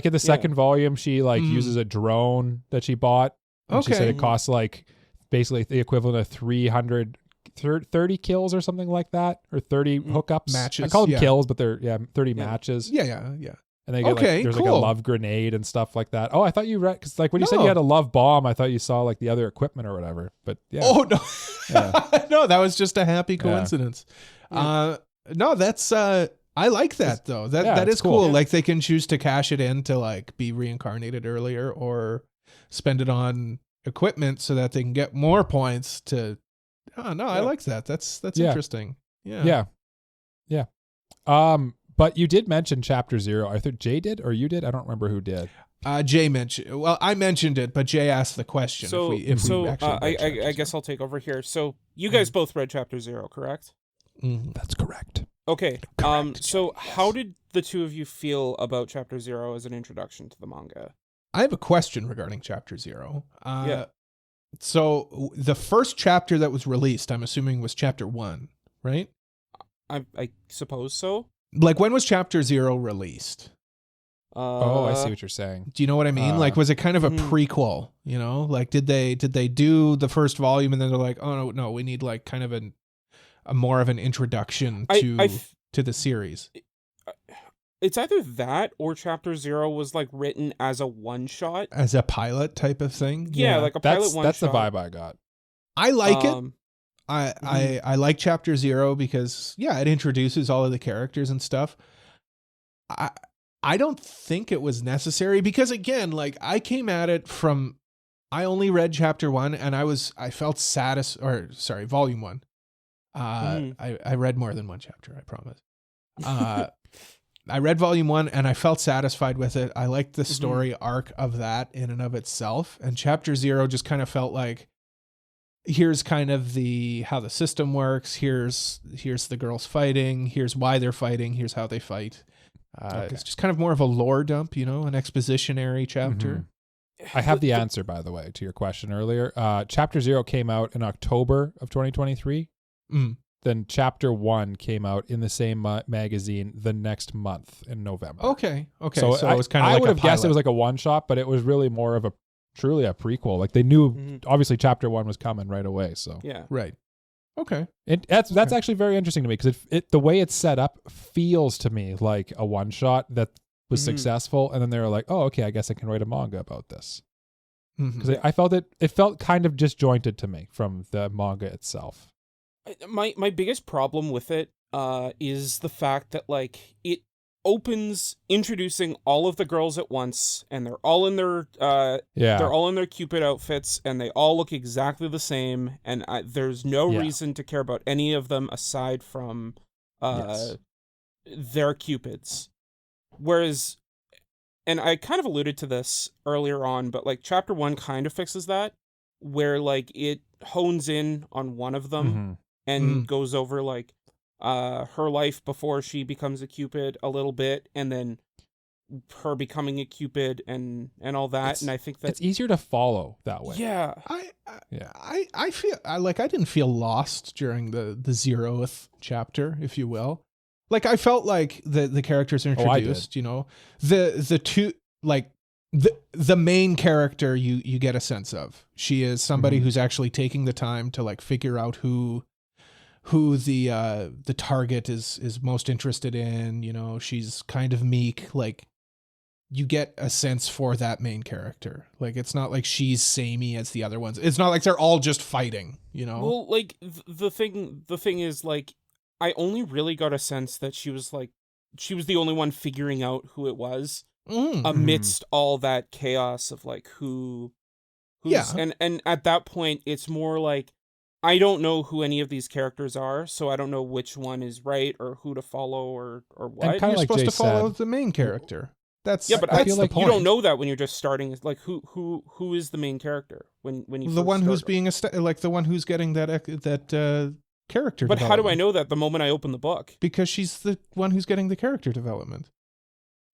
in the second volume she like uses a drone that she bought, and she said it costs like basically the equivalent of 30 kills or something like that, or 30 hookups matches. I call them kills, but they're 30 matches. Yeah. And they get there's like a love grenade and stuff like that. Oh, I thought you read because like when you said you had a love bomb, I thought you saw like the other equipment or whatever. But yeah. Oh no, no, that was just a happy coincidence. No, that's I like that though. That is cool. Like they can choose to cash it in to like be reincarnated earlier, or spend it on equipment so that they can get more points to. Oh no, I like that. That's interesting. Yeah. But you did mention chapter 0. I think Jay did or you did. I don't remember who did. Jay mentioned. Well, I mentioned it, but Jay asked the question. I guess I'll take over here. So you guys both read chapter 0, correct? That's correct. Okay. So how did the two of you feel about chapter 0 as an introduction to the manga? I have a question regarding chapter 0. So the first chapter that was released, I'm assuming, was chapter 1, right? I suppose so. Like, when was chapter 0 released? I see what you're saying. Do you know what I mean? Like, was it kind of a prequel? You know, like did they do the first volume and then they're like, oh no, we need like kind of a more of an introduction to the series? It's either that or chapter 0 was like written as a one shot, as a pilot type of thing. Yeah, like a pilot one shot. That's the vibe I got. I like it. I like chapter 0 because it introduces all of the characters and stuff. I don't think it was necessary because, again, like, I came at it from, I only read chapter 1 and I felt volume 1. I read more than one chapter, I promise. I read volume 1 and I felt satisfied with it. I liked the story arc of that in and of itself. And chapter 0 just kind of felt like, here's kind of how the system works. Here's the girls fighting. Here's why they're fighting. Here's how they fight. It's just kind of more of a lore dump, an expositionary chapter. I have the answer, by the way, to your question earlier. Chapter 0 came out in October of 2023. Then chapter 1 came out in the same magazine the next month in November. Okay. So it was kind of like I would have guessed it was like a one shot, but it was really more of truly a prequel. Like, they knew obviously chapter 1 was coming right away. So yeah, right. Okay. That's actually very interesting to me because the way it's set up feels to me like a one shot that was successful, and then they were like, oh, okay, I guess I can write a manga about this. Because I felt it felt kind of disjointed to me from the manga itself. My biggest problem with it is the fact that, like, it opens introducing all of the girls at once, and they're all in their they're all in their Cupid outfits, and they all look exactly the same, and there's no reason to care about any of them aside from their Cupids. Whereas, and I kind of alluded to this earlier on, but, like, chapter 1 kind of fixes that, where, like, it hones in on one of them and goes over, like, her life before she becomes a Cupid a little bit, and then her becoming a Cupid and all that. And I think that it's easier to follow that way. Yeah. I feel like I didn't feel lost during the 0th chapter, if you will. Like, I felt like the characters are introduced, the two, like, the main character you get a sense of. She is somebody who's actually taking the time to, like, figure out who the target is most interested in. She's kind of meek. Like, you get a sense for that main character. Like, it's not like she's samey as the other ones. It's not like they're all just fighting, Well, like, the thing is, like, I only really got a sense that she was the only one figuring out who it was amidst all that chaos of, like, who's and at that point it's more like, I don't know who any of these characters are, so I don't know which one is right or who to follow or what. You're supposed to follow the main character. But I feel like you don't know that when you're just starting. Like, who is the main character when you the one who's being like the one who's getting that character. But how do I know that the moment I open the book? Because she's the one who's getting the character development.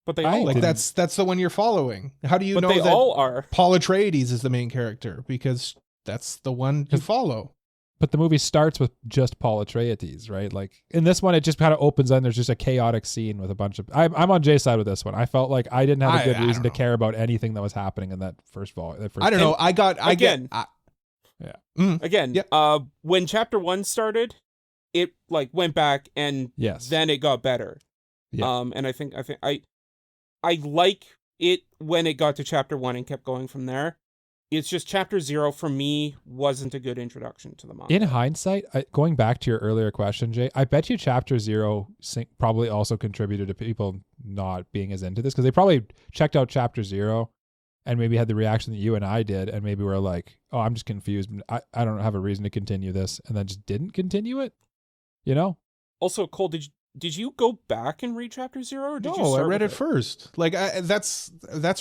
But they all like that's the one you're following. How do you know they that all are? Paul Atreides is the main character? Because that's the one you follow. But the movie starts with just Paul Atreides, right? Like, in this one, it just kind of opens and there's just a chaotic scene with a bunch of... I'm on Jay's side with this one. I felt like I didn't have a good reason to care about anything that was happening in that first volume. I don't know. When chapter 1 started, it, like, went back and then it got better. Yeah. And I think I like it when it got to chapter 1 and kept going from there. It's just chapter 0 for me wasn't a good introduction to the manga. In hindsight, going back to your earlier question, Jay, I bet you chapter 0 probably also contributed to people not being as into this, because they probably checked out chapter 0 and maybe had the reaction that you and I did, and maybe were like, oh, I'm just confused. I don't have a reason to continue this, and then just didn't continue it, Also, Cole, did you go back and read chapter 0? Or did you I read it first. Like, that's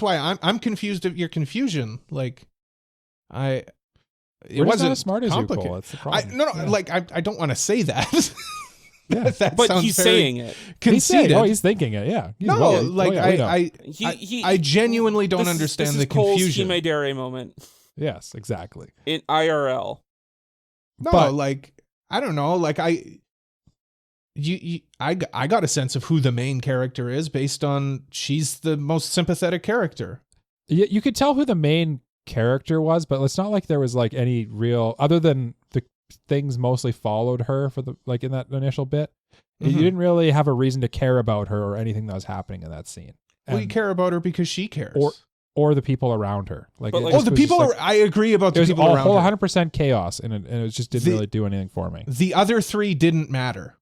why I'm confused at your confusion. Like, it wasn't as smart as you, Cole. That's the problem. I don't want to say that. Yeah, but he's saying it. Conceited. He's thinking it. Yeah. I genuinely don't understand the confusion. This is Cole's Hime moment. Yes, exactly. In IRL. No, but, I don't know. Like, I got a sense of who the main character is based on she's the most sympathetic character. You could tell who the main character was, but it's not like there was like any real, other than the things mostly followed her for the, like, in that initial bit. You didn't really have a reason to care about her or anything that was happening in that scene. Well, you care about her because she cares. or the people around her. Like, the people are. I agree about the people around her. 100% chaos, and it just didn't really do anything for me. The other three didn't matter.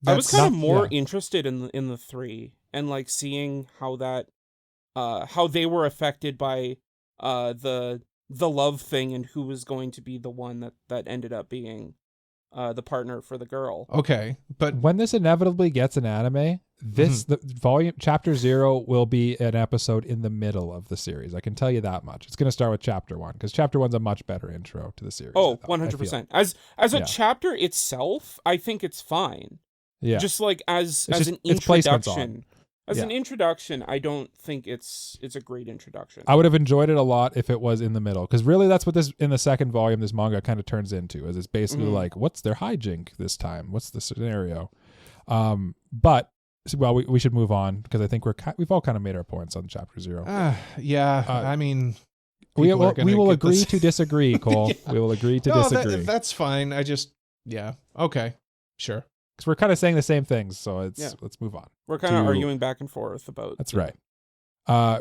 I was kind of more interested in the three and like seeing how that, how they were affected by the love thing and who was going to be the one that ended up being the partner for the girl. Okay, but when this inevitably gets an anime, the volume chapter 0 will be an episode in the middle of the series. I can tell you that much. It's going to start with chapter 1 because chapter 1's a much better intro to the series. Oh, 100%. As a chapter itself, I think it's fine. Yeah. Just like as an introduction. As an introduction, I don't think it's a great introduction. I would have enjoyed it a lot if it was in the middle, because really that's what this in the second volume this manga kind of turns into. Is it's basically like, what's their hijink this time? What's the scenario? But we should move on because I think we've all kind of made our points on chapter 0. I mean, we will agree to disagree, Cole. We will agree to disagree. That's fine. Okay, sure. Because we're kind of saying the same things, so let's move on. We're kind of arguing back and forth about. That's right.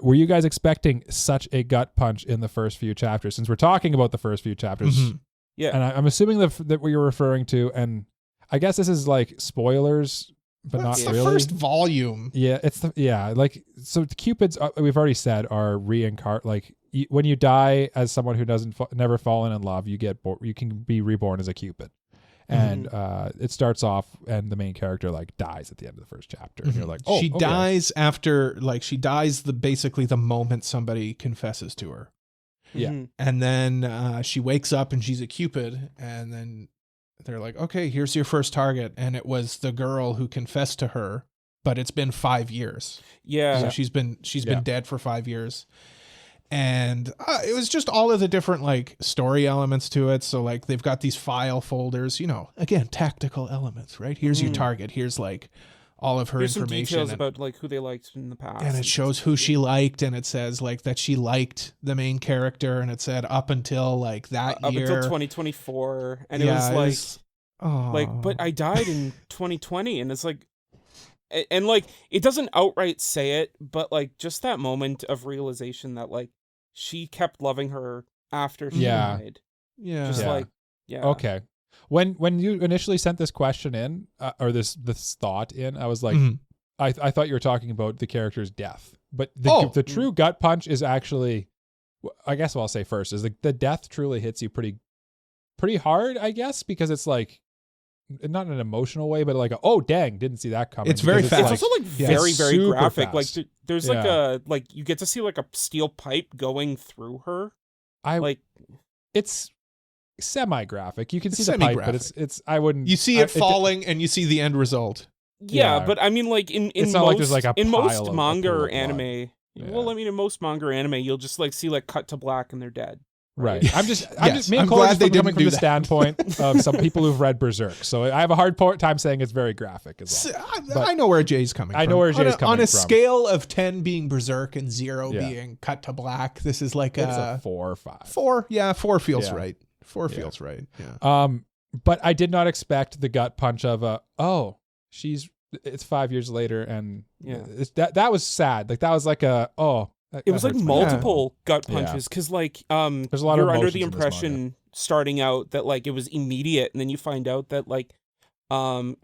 Were you guys expecting such a gut punch in the first few chapters? Since we're talking about the first few chapters, yeah. And I'm assuming that what you're referring to, and I guess this is like spoilers, but not really. The first volume. Yeah, like so. The Cupids we've already said are reincarnate. Like when you die as someone who never fallen in love, you can be reborn as a Cupid. And it starts off, and the main character like dies at the end of the first chapter. And you're like, oh, she dies after, like, she dies basically the moment somebody confesses to her. Yeah, and then she wakes up and she's a Cupid, and then they're like, okay, here's your first target, and it was the girl who confessed to her, but it's been 5 years. Yeah, so she's been dead for 5 years. And it was just all of the different like story elements to it. So like they've got these file folders, again, tactical elements, right? Here's your target. Here's like all of her information. Some details about like who they liked in the past. And it shows who she liked, and it says like that she liked the main character, and it said up until like that year. Up until 2024. And it was like, but I died in 2020. And it's like, and like, it doesn't outright say it, but like just that moment of realization that like, she kept loving her after she died. Yeah. Just like, yeah. Okay. When you initially sent this question in, or this thought in, I was like, I thought you were talking about the character's death. But the true gut punch is actually, I guess what I'll say first is the death truly hits you pretty hard, I guess, because it's like, not in an emotional way, but like, oh dang, didn't see that coming. It's very fast. It's also like very, very graphic. Fast. Like there's like you get to see like a steel pipe going through her. It's semi-graphic. You can see the pipe, but it's I wouldn't. You see it falling, and you see the end result. Yeah, but I mean, like in it's most, not like there's like in most manga or anime. Yeah. Well, I mean, in most manga or anime, you'll just like see like cut to black and they're dead. Right. I'm just me and Cole are just coming from the standpoint of some people who've read Berserk. So I have a hard time saying it's very graphic as well. I know where Jay's coming from. I know where Jay's coming from. On a scale of 10 being Berserk and 0 being cut to black, this is like a 4 or 5. 4. Yeah, 4 feels right. 4 feels right. Yeah. But I did not expect the gut punch of it's 5 years later, and that was sad. Like that was like it was like multiple gut punches because like there's a lot you're of under the impression starting out that like it was immediate, and then you find out that like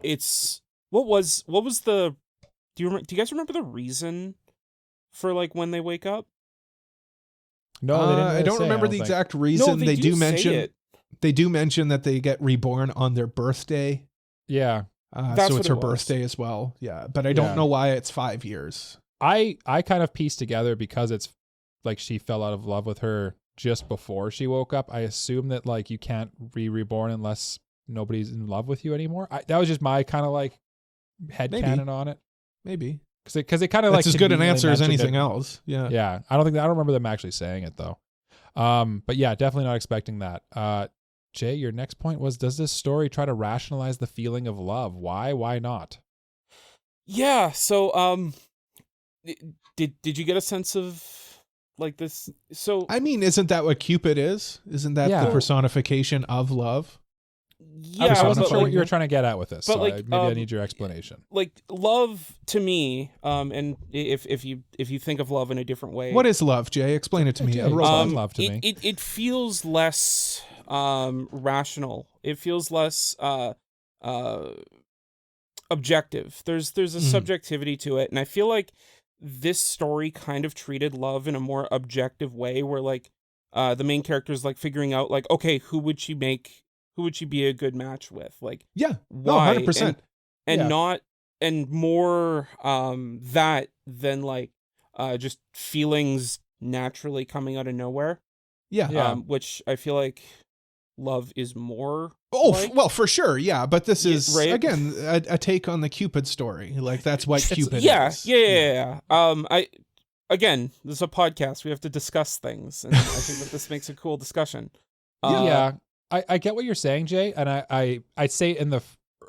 it's what was the do you guys remember the reason for like when they wake up? No, they didn't really I don't remember the exact reason. No, they do mention that they get reborn on their birthday. Yeah. So it's her birthday as well. Yeah, but I don't know why it's 5 years. I kind of pieced together because it's like she fell out of love with her just before she woke up. I assume that like you can't be reborn unless nobody's in love with you anymore. That was just my kind of like headcanon on it. Maybe because it kind of like as good an answer as anything else. Yeah. Yeah. I don't remember them actually saying it though. But yeah, definitely not expecting that. Jay, your next point was, does this story try to rationalize the feeling of love? Why not? Yeah. So did you get a sense of like this? So I mean, isn't that what Cupid is? Isn't that the personification of love? Yeah, I wasn't but, sure like, what you were trying to get at with this, but, so like, maybe I need your explanation. Like, love to me, and if you think of love in a different way, What is love, Jay? Explain it to me. Jay, A robot. explain love to me. It feels less rational. It feels less objective. There's a subjectivity to it, and I feel like this story kind of treated love in a more objective way, where like the main character is like figuring out like, okay, who would she be a good match with? Like, Yeah. why? No, 100%. And not and more that than like just feelings naturally coming out of nowhere. Yeah. Which I feel like love is more. Oh, like, well, for sure. Yeah. But this is, right? again, a take on the Cupid story. Like, that's what Cupid yeah, is. Yeah. Again, this is a podcast. We have to discuss things. And I think that this makes a cool discussion. I get what you're saying, Jay. And I'd say in the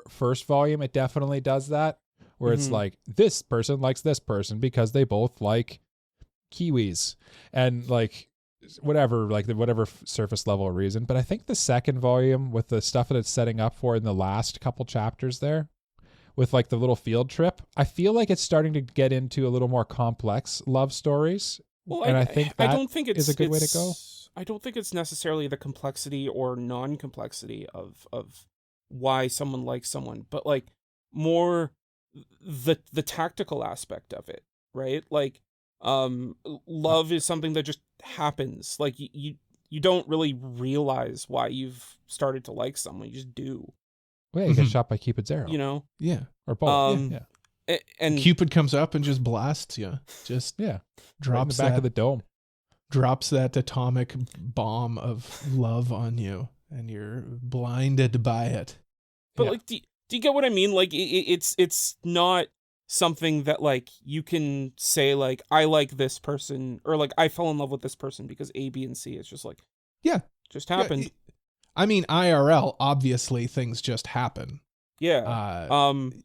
first volume, it definitely does that. Where it's like, this person likes this person because they both like kiwis. And like, whatever surface level reason. But I think the second volume, with the stuff that it's setting up for in the last couple chapters there, with like the little field trip, I feel like it's starting to get into a little more complex love stories. Well, and I think that I don't think is a good way to go. I don't think it's necessarily the complexity or non-complexity of why someone likes someone, but like more the tactical aspect of it, right? Like love is something that just happens. Like you don't really realize why you've started to like someone. You just do. Well, yeah, you get shot by Cupid's arrow. You know? Yeah. Or both. And Cupid comes up and just blasts you. Just drops drops in the back of the dome. Drops that atomic bomb of love on you, and you're blinded by it. But like, do you get what I mean? Like, it's not something that like you can say like, I like this person, or like I fell in love with this person because A, B, and C. It's just like, just happened. Yeah. I mean, IRL, obviously things just happen. Yeah.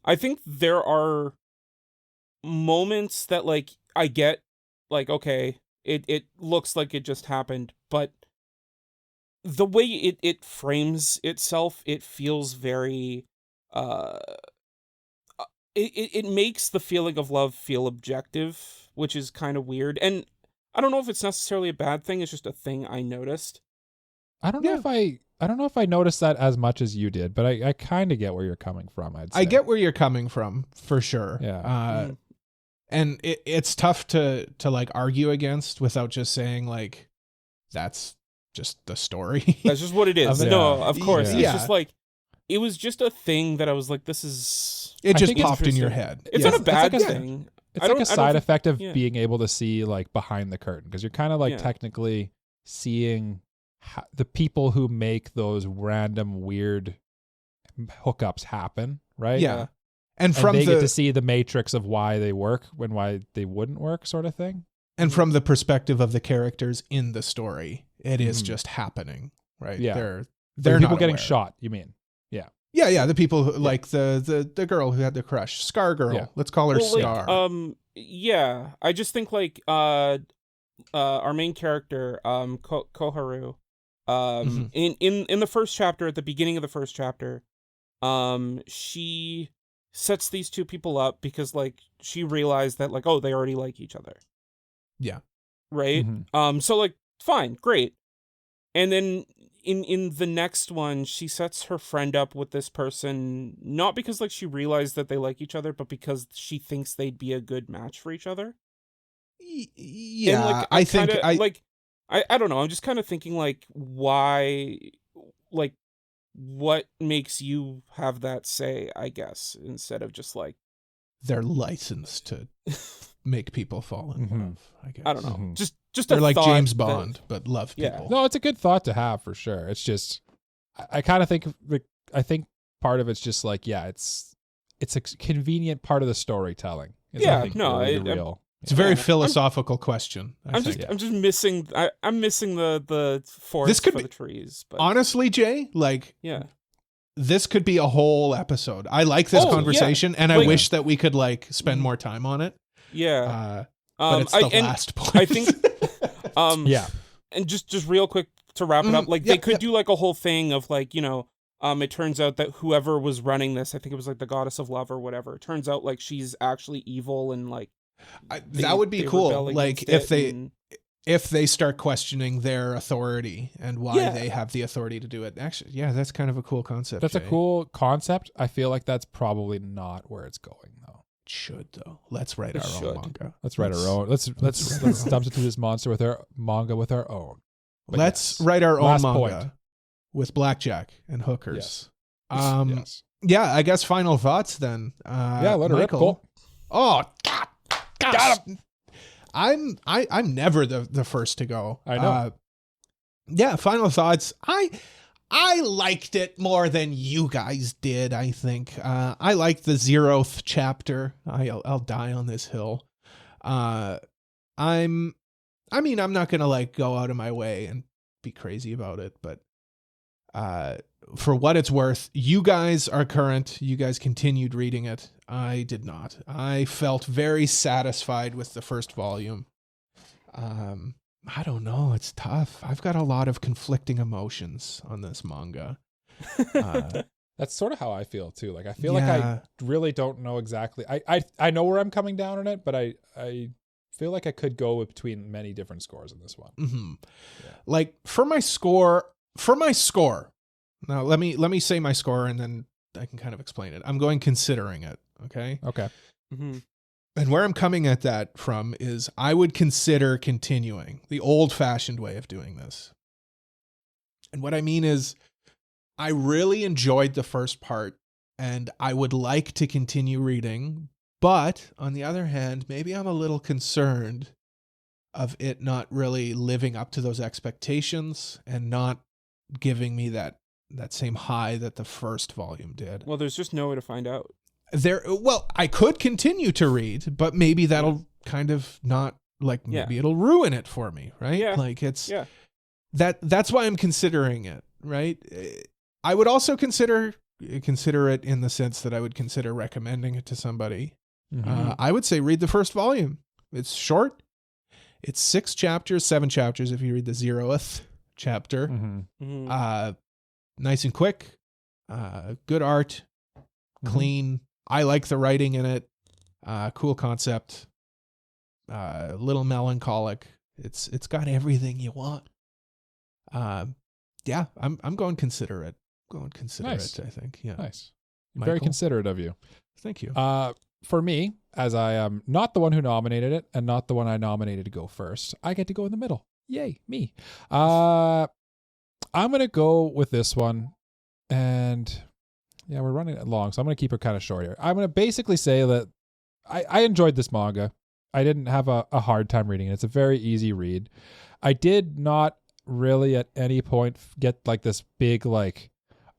I think there are moments that like I get like, okay, it looks like it just happened, but the way it frames itself, it feels very it makes the feeling of love feel objective, which is kind of weird. And I don't know if it's necessarily a bad thing, it's just a thing I noticed. I don't know if I noticed that as much as you did, but I kind of get where you're coming from. I'd say. I get where you're coming from, for sure. Yeah. And it's tough to like argue against without just saying like, that's just the story. That's just what it is. No, of course. Yeah. It's just like, it was just a thing that I was like, this is... It just popped in your head. It's not a bad thing. It's like a side effect of being able to see like behind the curtain, because you're kind of like technically seeing the people who make those random weird hookups happen, right? Yeah. And they get to see the matrix of why they work and why they wouldn't work, sort of thing. And from the perspective of the characters in the story, it is just happening, right? Yeah. They're people not getting aware. shot, you mean? Yeah. Yeah, the people who, like the girl who had the crush, Scar Girl. Yeah. Let's call her Well, Scar. Like, I just think like our main character, Koharu, in the first chapter, at the beginning of the first chapter, she sets these two people up because like she realized that like, oh, they already like each other. Yeah. Right? So like, fine, great. And then in the next one, she sets her friend up with this person, not because like she realized that they like each other, but because she thinks they'd be a good match for each other. Yeah, and, like, I think I don't know. I'm just kind of thinking like, why, like, what makes you have that say, I guess, instead of just like, they're licensed to make people fall in love, I guess. I don't know. Just they're a like thought James Bond, but love people. No, it's a good thought to have for sure. It's just, I kind of think, I think part of it's just like, it's a convenient part of the storytelling. It's a very philosophical question. I'm just missing. I'm missing the forest for the trees. But honestly, Jay, like, this could be a whole episode. I like this conversation, and I wish that we could like spend more time on it. Yeah. But it's the last point. I think. And just real quick to wrap it up, like they could do like a whole thing of like, you know, It turns out that whoever was running this, I think it was like the goddess of love or whatever, it turns out like she's actually evil and like that would be cool. Like if they start questioning their authority and why they have the authority to do it. Actually, yeah, that's kind of a cool concept. That's a cool concept. I feel like that's probably not where it's going though. It should though. Let's write our own manga. Let's write our own. Let's substitute this monster with our manga with our own. But let's write our own manga point. with blackjack and hookers. Yes. Yes. Yeah, I guess final thoughts then. Let her rip. Cool. Oh, God. Got him. I'm never the first to go. I know. Yeah, final thoughts. I liked it more than you guys did, I think. I liked the 0th chapter. I'll die on this hill. I'm not going to like go out of my way and be crazy about it, but for what it's worth, you guys are current. You guys continued reading it. I did not. I felt very satisfied with the first volume. I don't know. It's tough. I've got a lot of conflicting emotions on this manga. That's sort of how I feel too. Like I feel like I really don't know exactly. I know where I'm coming down on it, but I feel like I could go between many different scores in this one. Mm-hmm. Yeah. Like for my score. Now let me say my score and then I can kind of explain it. I'm going considering it. Okay. Mm-hmm. And where I'm coming at that from is I would consider continuing the old-fashioned way of doing this. And what I mean is I really enjoyed the first part and I would like to continue reading, but on the other hand, maybe I'm a little concerned of it not really living up to those expectations and not giving me that same high that the first volume did. Well, there's just no way to find out. I could continue to read, but maybe that'll kind of not like maybe it'll ruin it for me, right? Yeah. Like that's why I'm considering it, right? I would also consider it in the sense that I would consider recommending it to somebody. Mm-hmm. I would say read the first volume. It's short. It's 7 chapters if you read the 0th chapter. Mm-hmm. Nice and quick. Good art. Clean. I like the writing in it. Cool concept. Little melancholic. It's got everything you want. I'm going considerate. Nice. I think. Yeah. Nice. Michael? Very considerate of you. Thank you. For me, as I am not the one who nominated it and not the one I nominated to go first, I get to go in the middle. Yay, me. I'm going to go with this one. And yeah, we're running it long, so I'm going to keep it kind of short here. I'm going to basically say that I enjoyed this manga. I didn't have a hard time reading it. It's a very easy read. I did not really at any point get like this big like,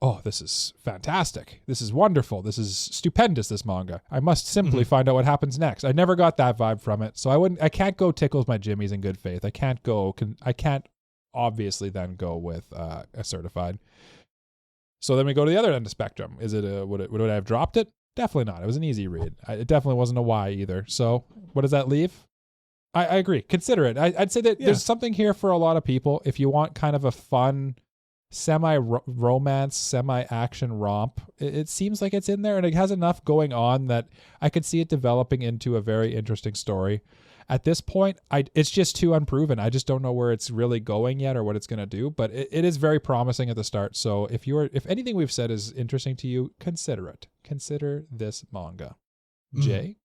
oh, this is fantastic. This is wonderful. This is stupendous, this manga. I must simply find out what happens next. I never got that vibe from it. So I can't go tickles my jimmies in good faith. I can't obviously then go with a certified. So then we go to the other end of the spectrum. Is it would I have dropped it? Definitely not. It was an easy read. It definitely wasn't a Y either. So what does that leave? I agree. Consider it. I'd say that there's something here for a lot of people. If you want kind of a fun, semi-romance, semi-action romp, it seems like it's in there, and it has enough going on that I could see it developing into a very interesting story. At this point, it's just too unproven. I just don't know where it's really going yet or what it's going to do, but it is very promising at the start. So if anything we've said is interesting to you, consider it. Consider this manga. Jay?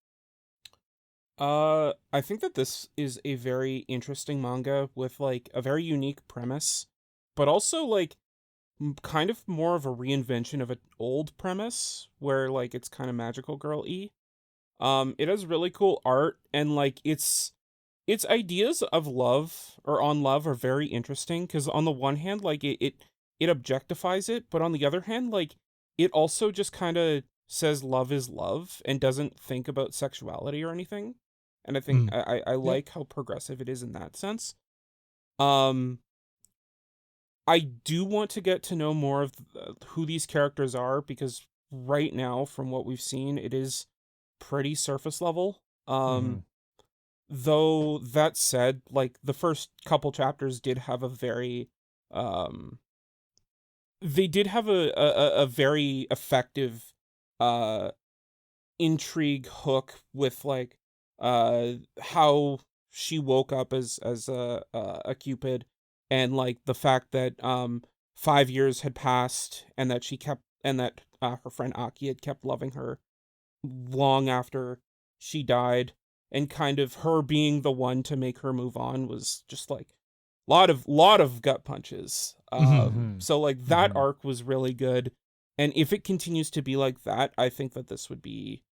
I think that this is a very interesting manga with like a very unique premise, but also like kind of more of a reinvention of an old premise where like it's kind of magical girl-y. It has really cool art, and like its ideas of love or on love are very interesting because on the one hand, like it objectifies it, but on the other hand, like it also just kind of says love is love and doesn't think about sexuality or anything. And I think I like how progressive it is in that sense. I do want to get to know more of who these characters are because right now, from what we've seen, it is pretty surface level. Though that said, like the first couple chapters did have a very they did have a very effective intrigue hook with like how she woke up as a Cupid, and like the fact that 5 years had passed and that her friend Aki had kept loving her long after she died, and kind of her being the one to make her move on was just like lot of gut punches. So like that arc was really good, and if it continues to be like that, I think that this would be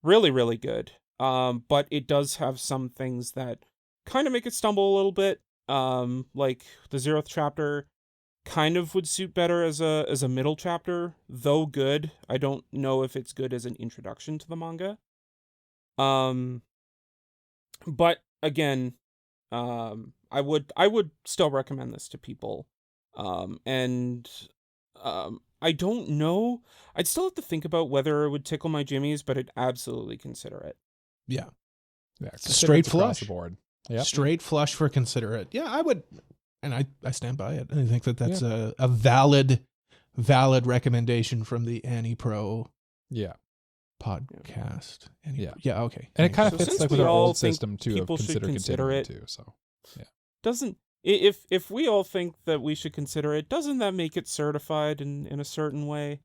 really, really good. But it does have some things that kind of make it stumble a little bit. Like the 0th chapter kind of would suit better as a middle chapter, though good. I don't know if it's good as an introduction to the manga. But again, I would still recommend this to people. And I don't know. I'd still have to think about whether it would tickle my jimmies, but I'd absolutely consider it. Yeah. Yeah. Straight flush. The board. Yep. Straight flush for consider it. Yeah, I would. And I stand by it. I think that's a valid recommendation from the AniPro podcast. Yeah, okay. And it kind of fits like with our old think system too of people should consider continuing it too. So doesn't if we all think that we should consider it, doesn't that make it certified in a certain way?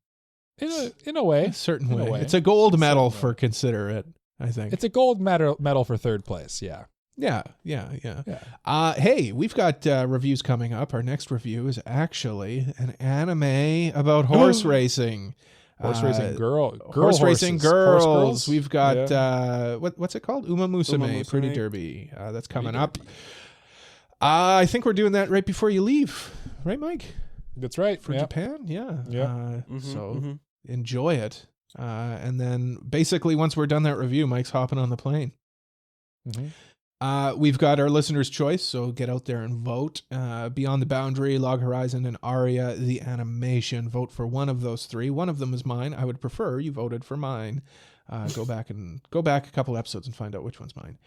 In a way. A certain way. It's a gold medal for consider it, I think. It's a gold medal for 3rd place, yeah. Yeah. Hey, we've got reviews coming up. Our next review is actually an anime about horse racing. Horse racing horse racing girls. We've got what's it called? Umamusume Pretty Derby. That's coming up. I think we're doing that right before you leave, right, Mike? That's right. For Japan, So enjoy it, and then basically once we're done that review, Mike's hopping on the plane. We've got our listener's choice, so get out there and vote. Beyond the Boundary, Log Horizon, and Aria the Animation. Vote for one of those 3. One of them is mine. I would prefer you voted for mine. Go back a couple episodes and find out which one's mine.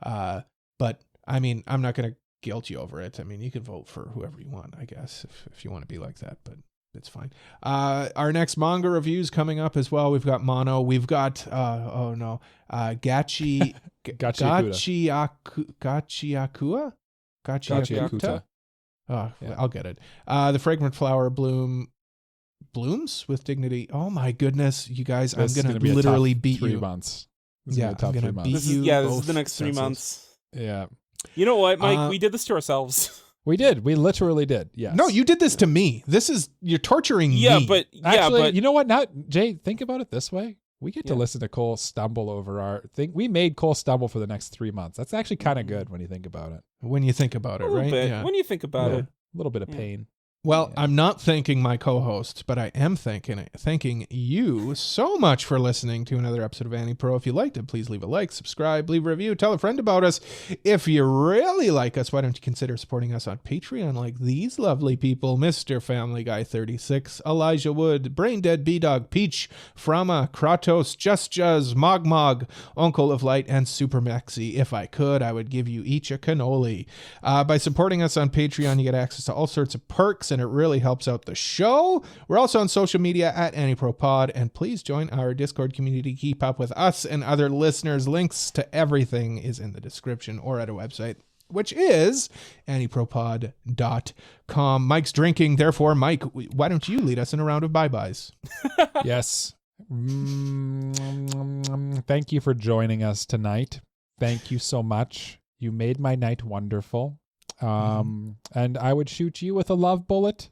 But I mean, I'm not going to guilt you over it. I mean, you can vote for whoever you want, I guess, if you want to be like that, but it's fine. Our next manga reviews coming up as well. We've got Mono. We've got Gachiakuta. I'll get it. The Fragrant Flower blooms with dignity. Oh my goodness, you guys! I'm gonna literally beat you. 3 months. I'm gonna beat you. This is the next 3 months. Yeah. You know what, Mike? We did this to ourselves. We did. We literally did. Yes. No, you did this to me. You're torturing me. Actually, you know what? Now, Jay, think about it this way. We get to listen to Cole stumble over our thing. We made Cole stumble for the next 3 months. That's actually kind of good when you think about it. When you think about it, right? Yeah. When you think about it. A little bit of pain. Well, I'm not thanking my co-hosts, but I am thanking you so much for listening to another episode of AniPro. If you liked it, please leave a like, subscribe, leave a review, tell a friend about us. If you really like us, why don't you consider supporting us on Patreon like these lovely people: Mr. Family Guy 36, Elijah Wood, Braindead B-Dog, Peach, Frama, Kratos, Just Juzz, Mogmog, Uncle of Light, and Super Maxi. If I could, I would give you each a cannoli. By supporting us on Patreon, you get access to all sorts of perks, and it really helps out the show. We're also on social media at AniProPod, and please join our Discord community to keep up with us and other listeners. Links to everything is in the description or at our website, which is AniProPod.com. Mike's drinking, therefore, Mike, why don't you lead us in a round of bye-byes? Yes. Thank you for joining us tonight. Thank you so much. You made my night wonderful. And I would shoot you with a love bullet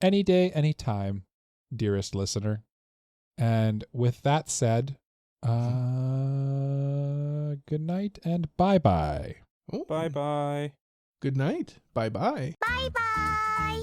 any day, any time, dearest listener. And with that said, good night and bye-bye. Bye-bye. Good night. Bye-bye. Bye-bye.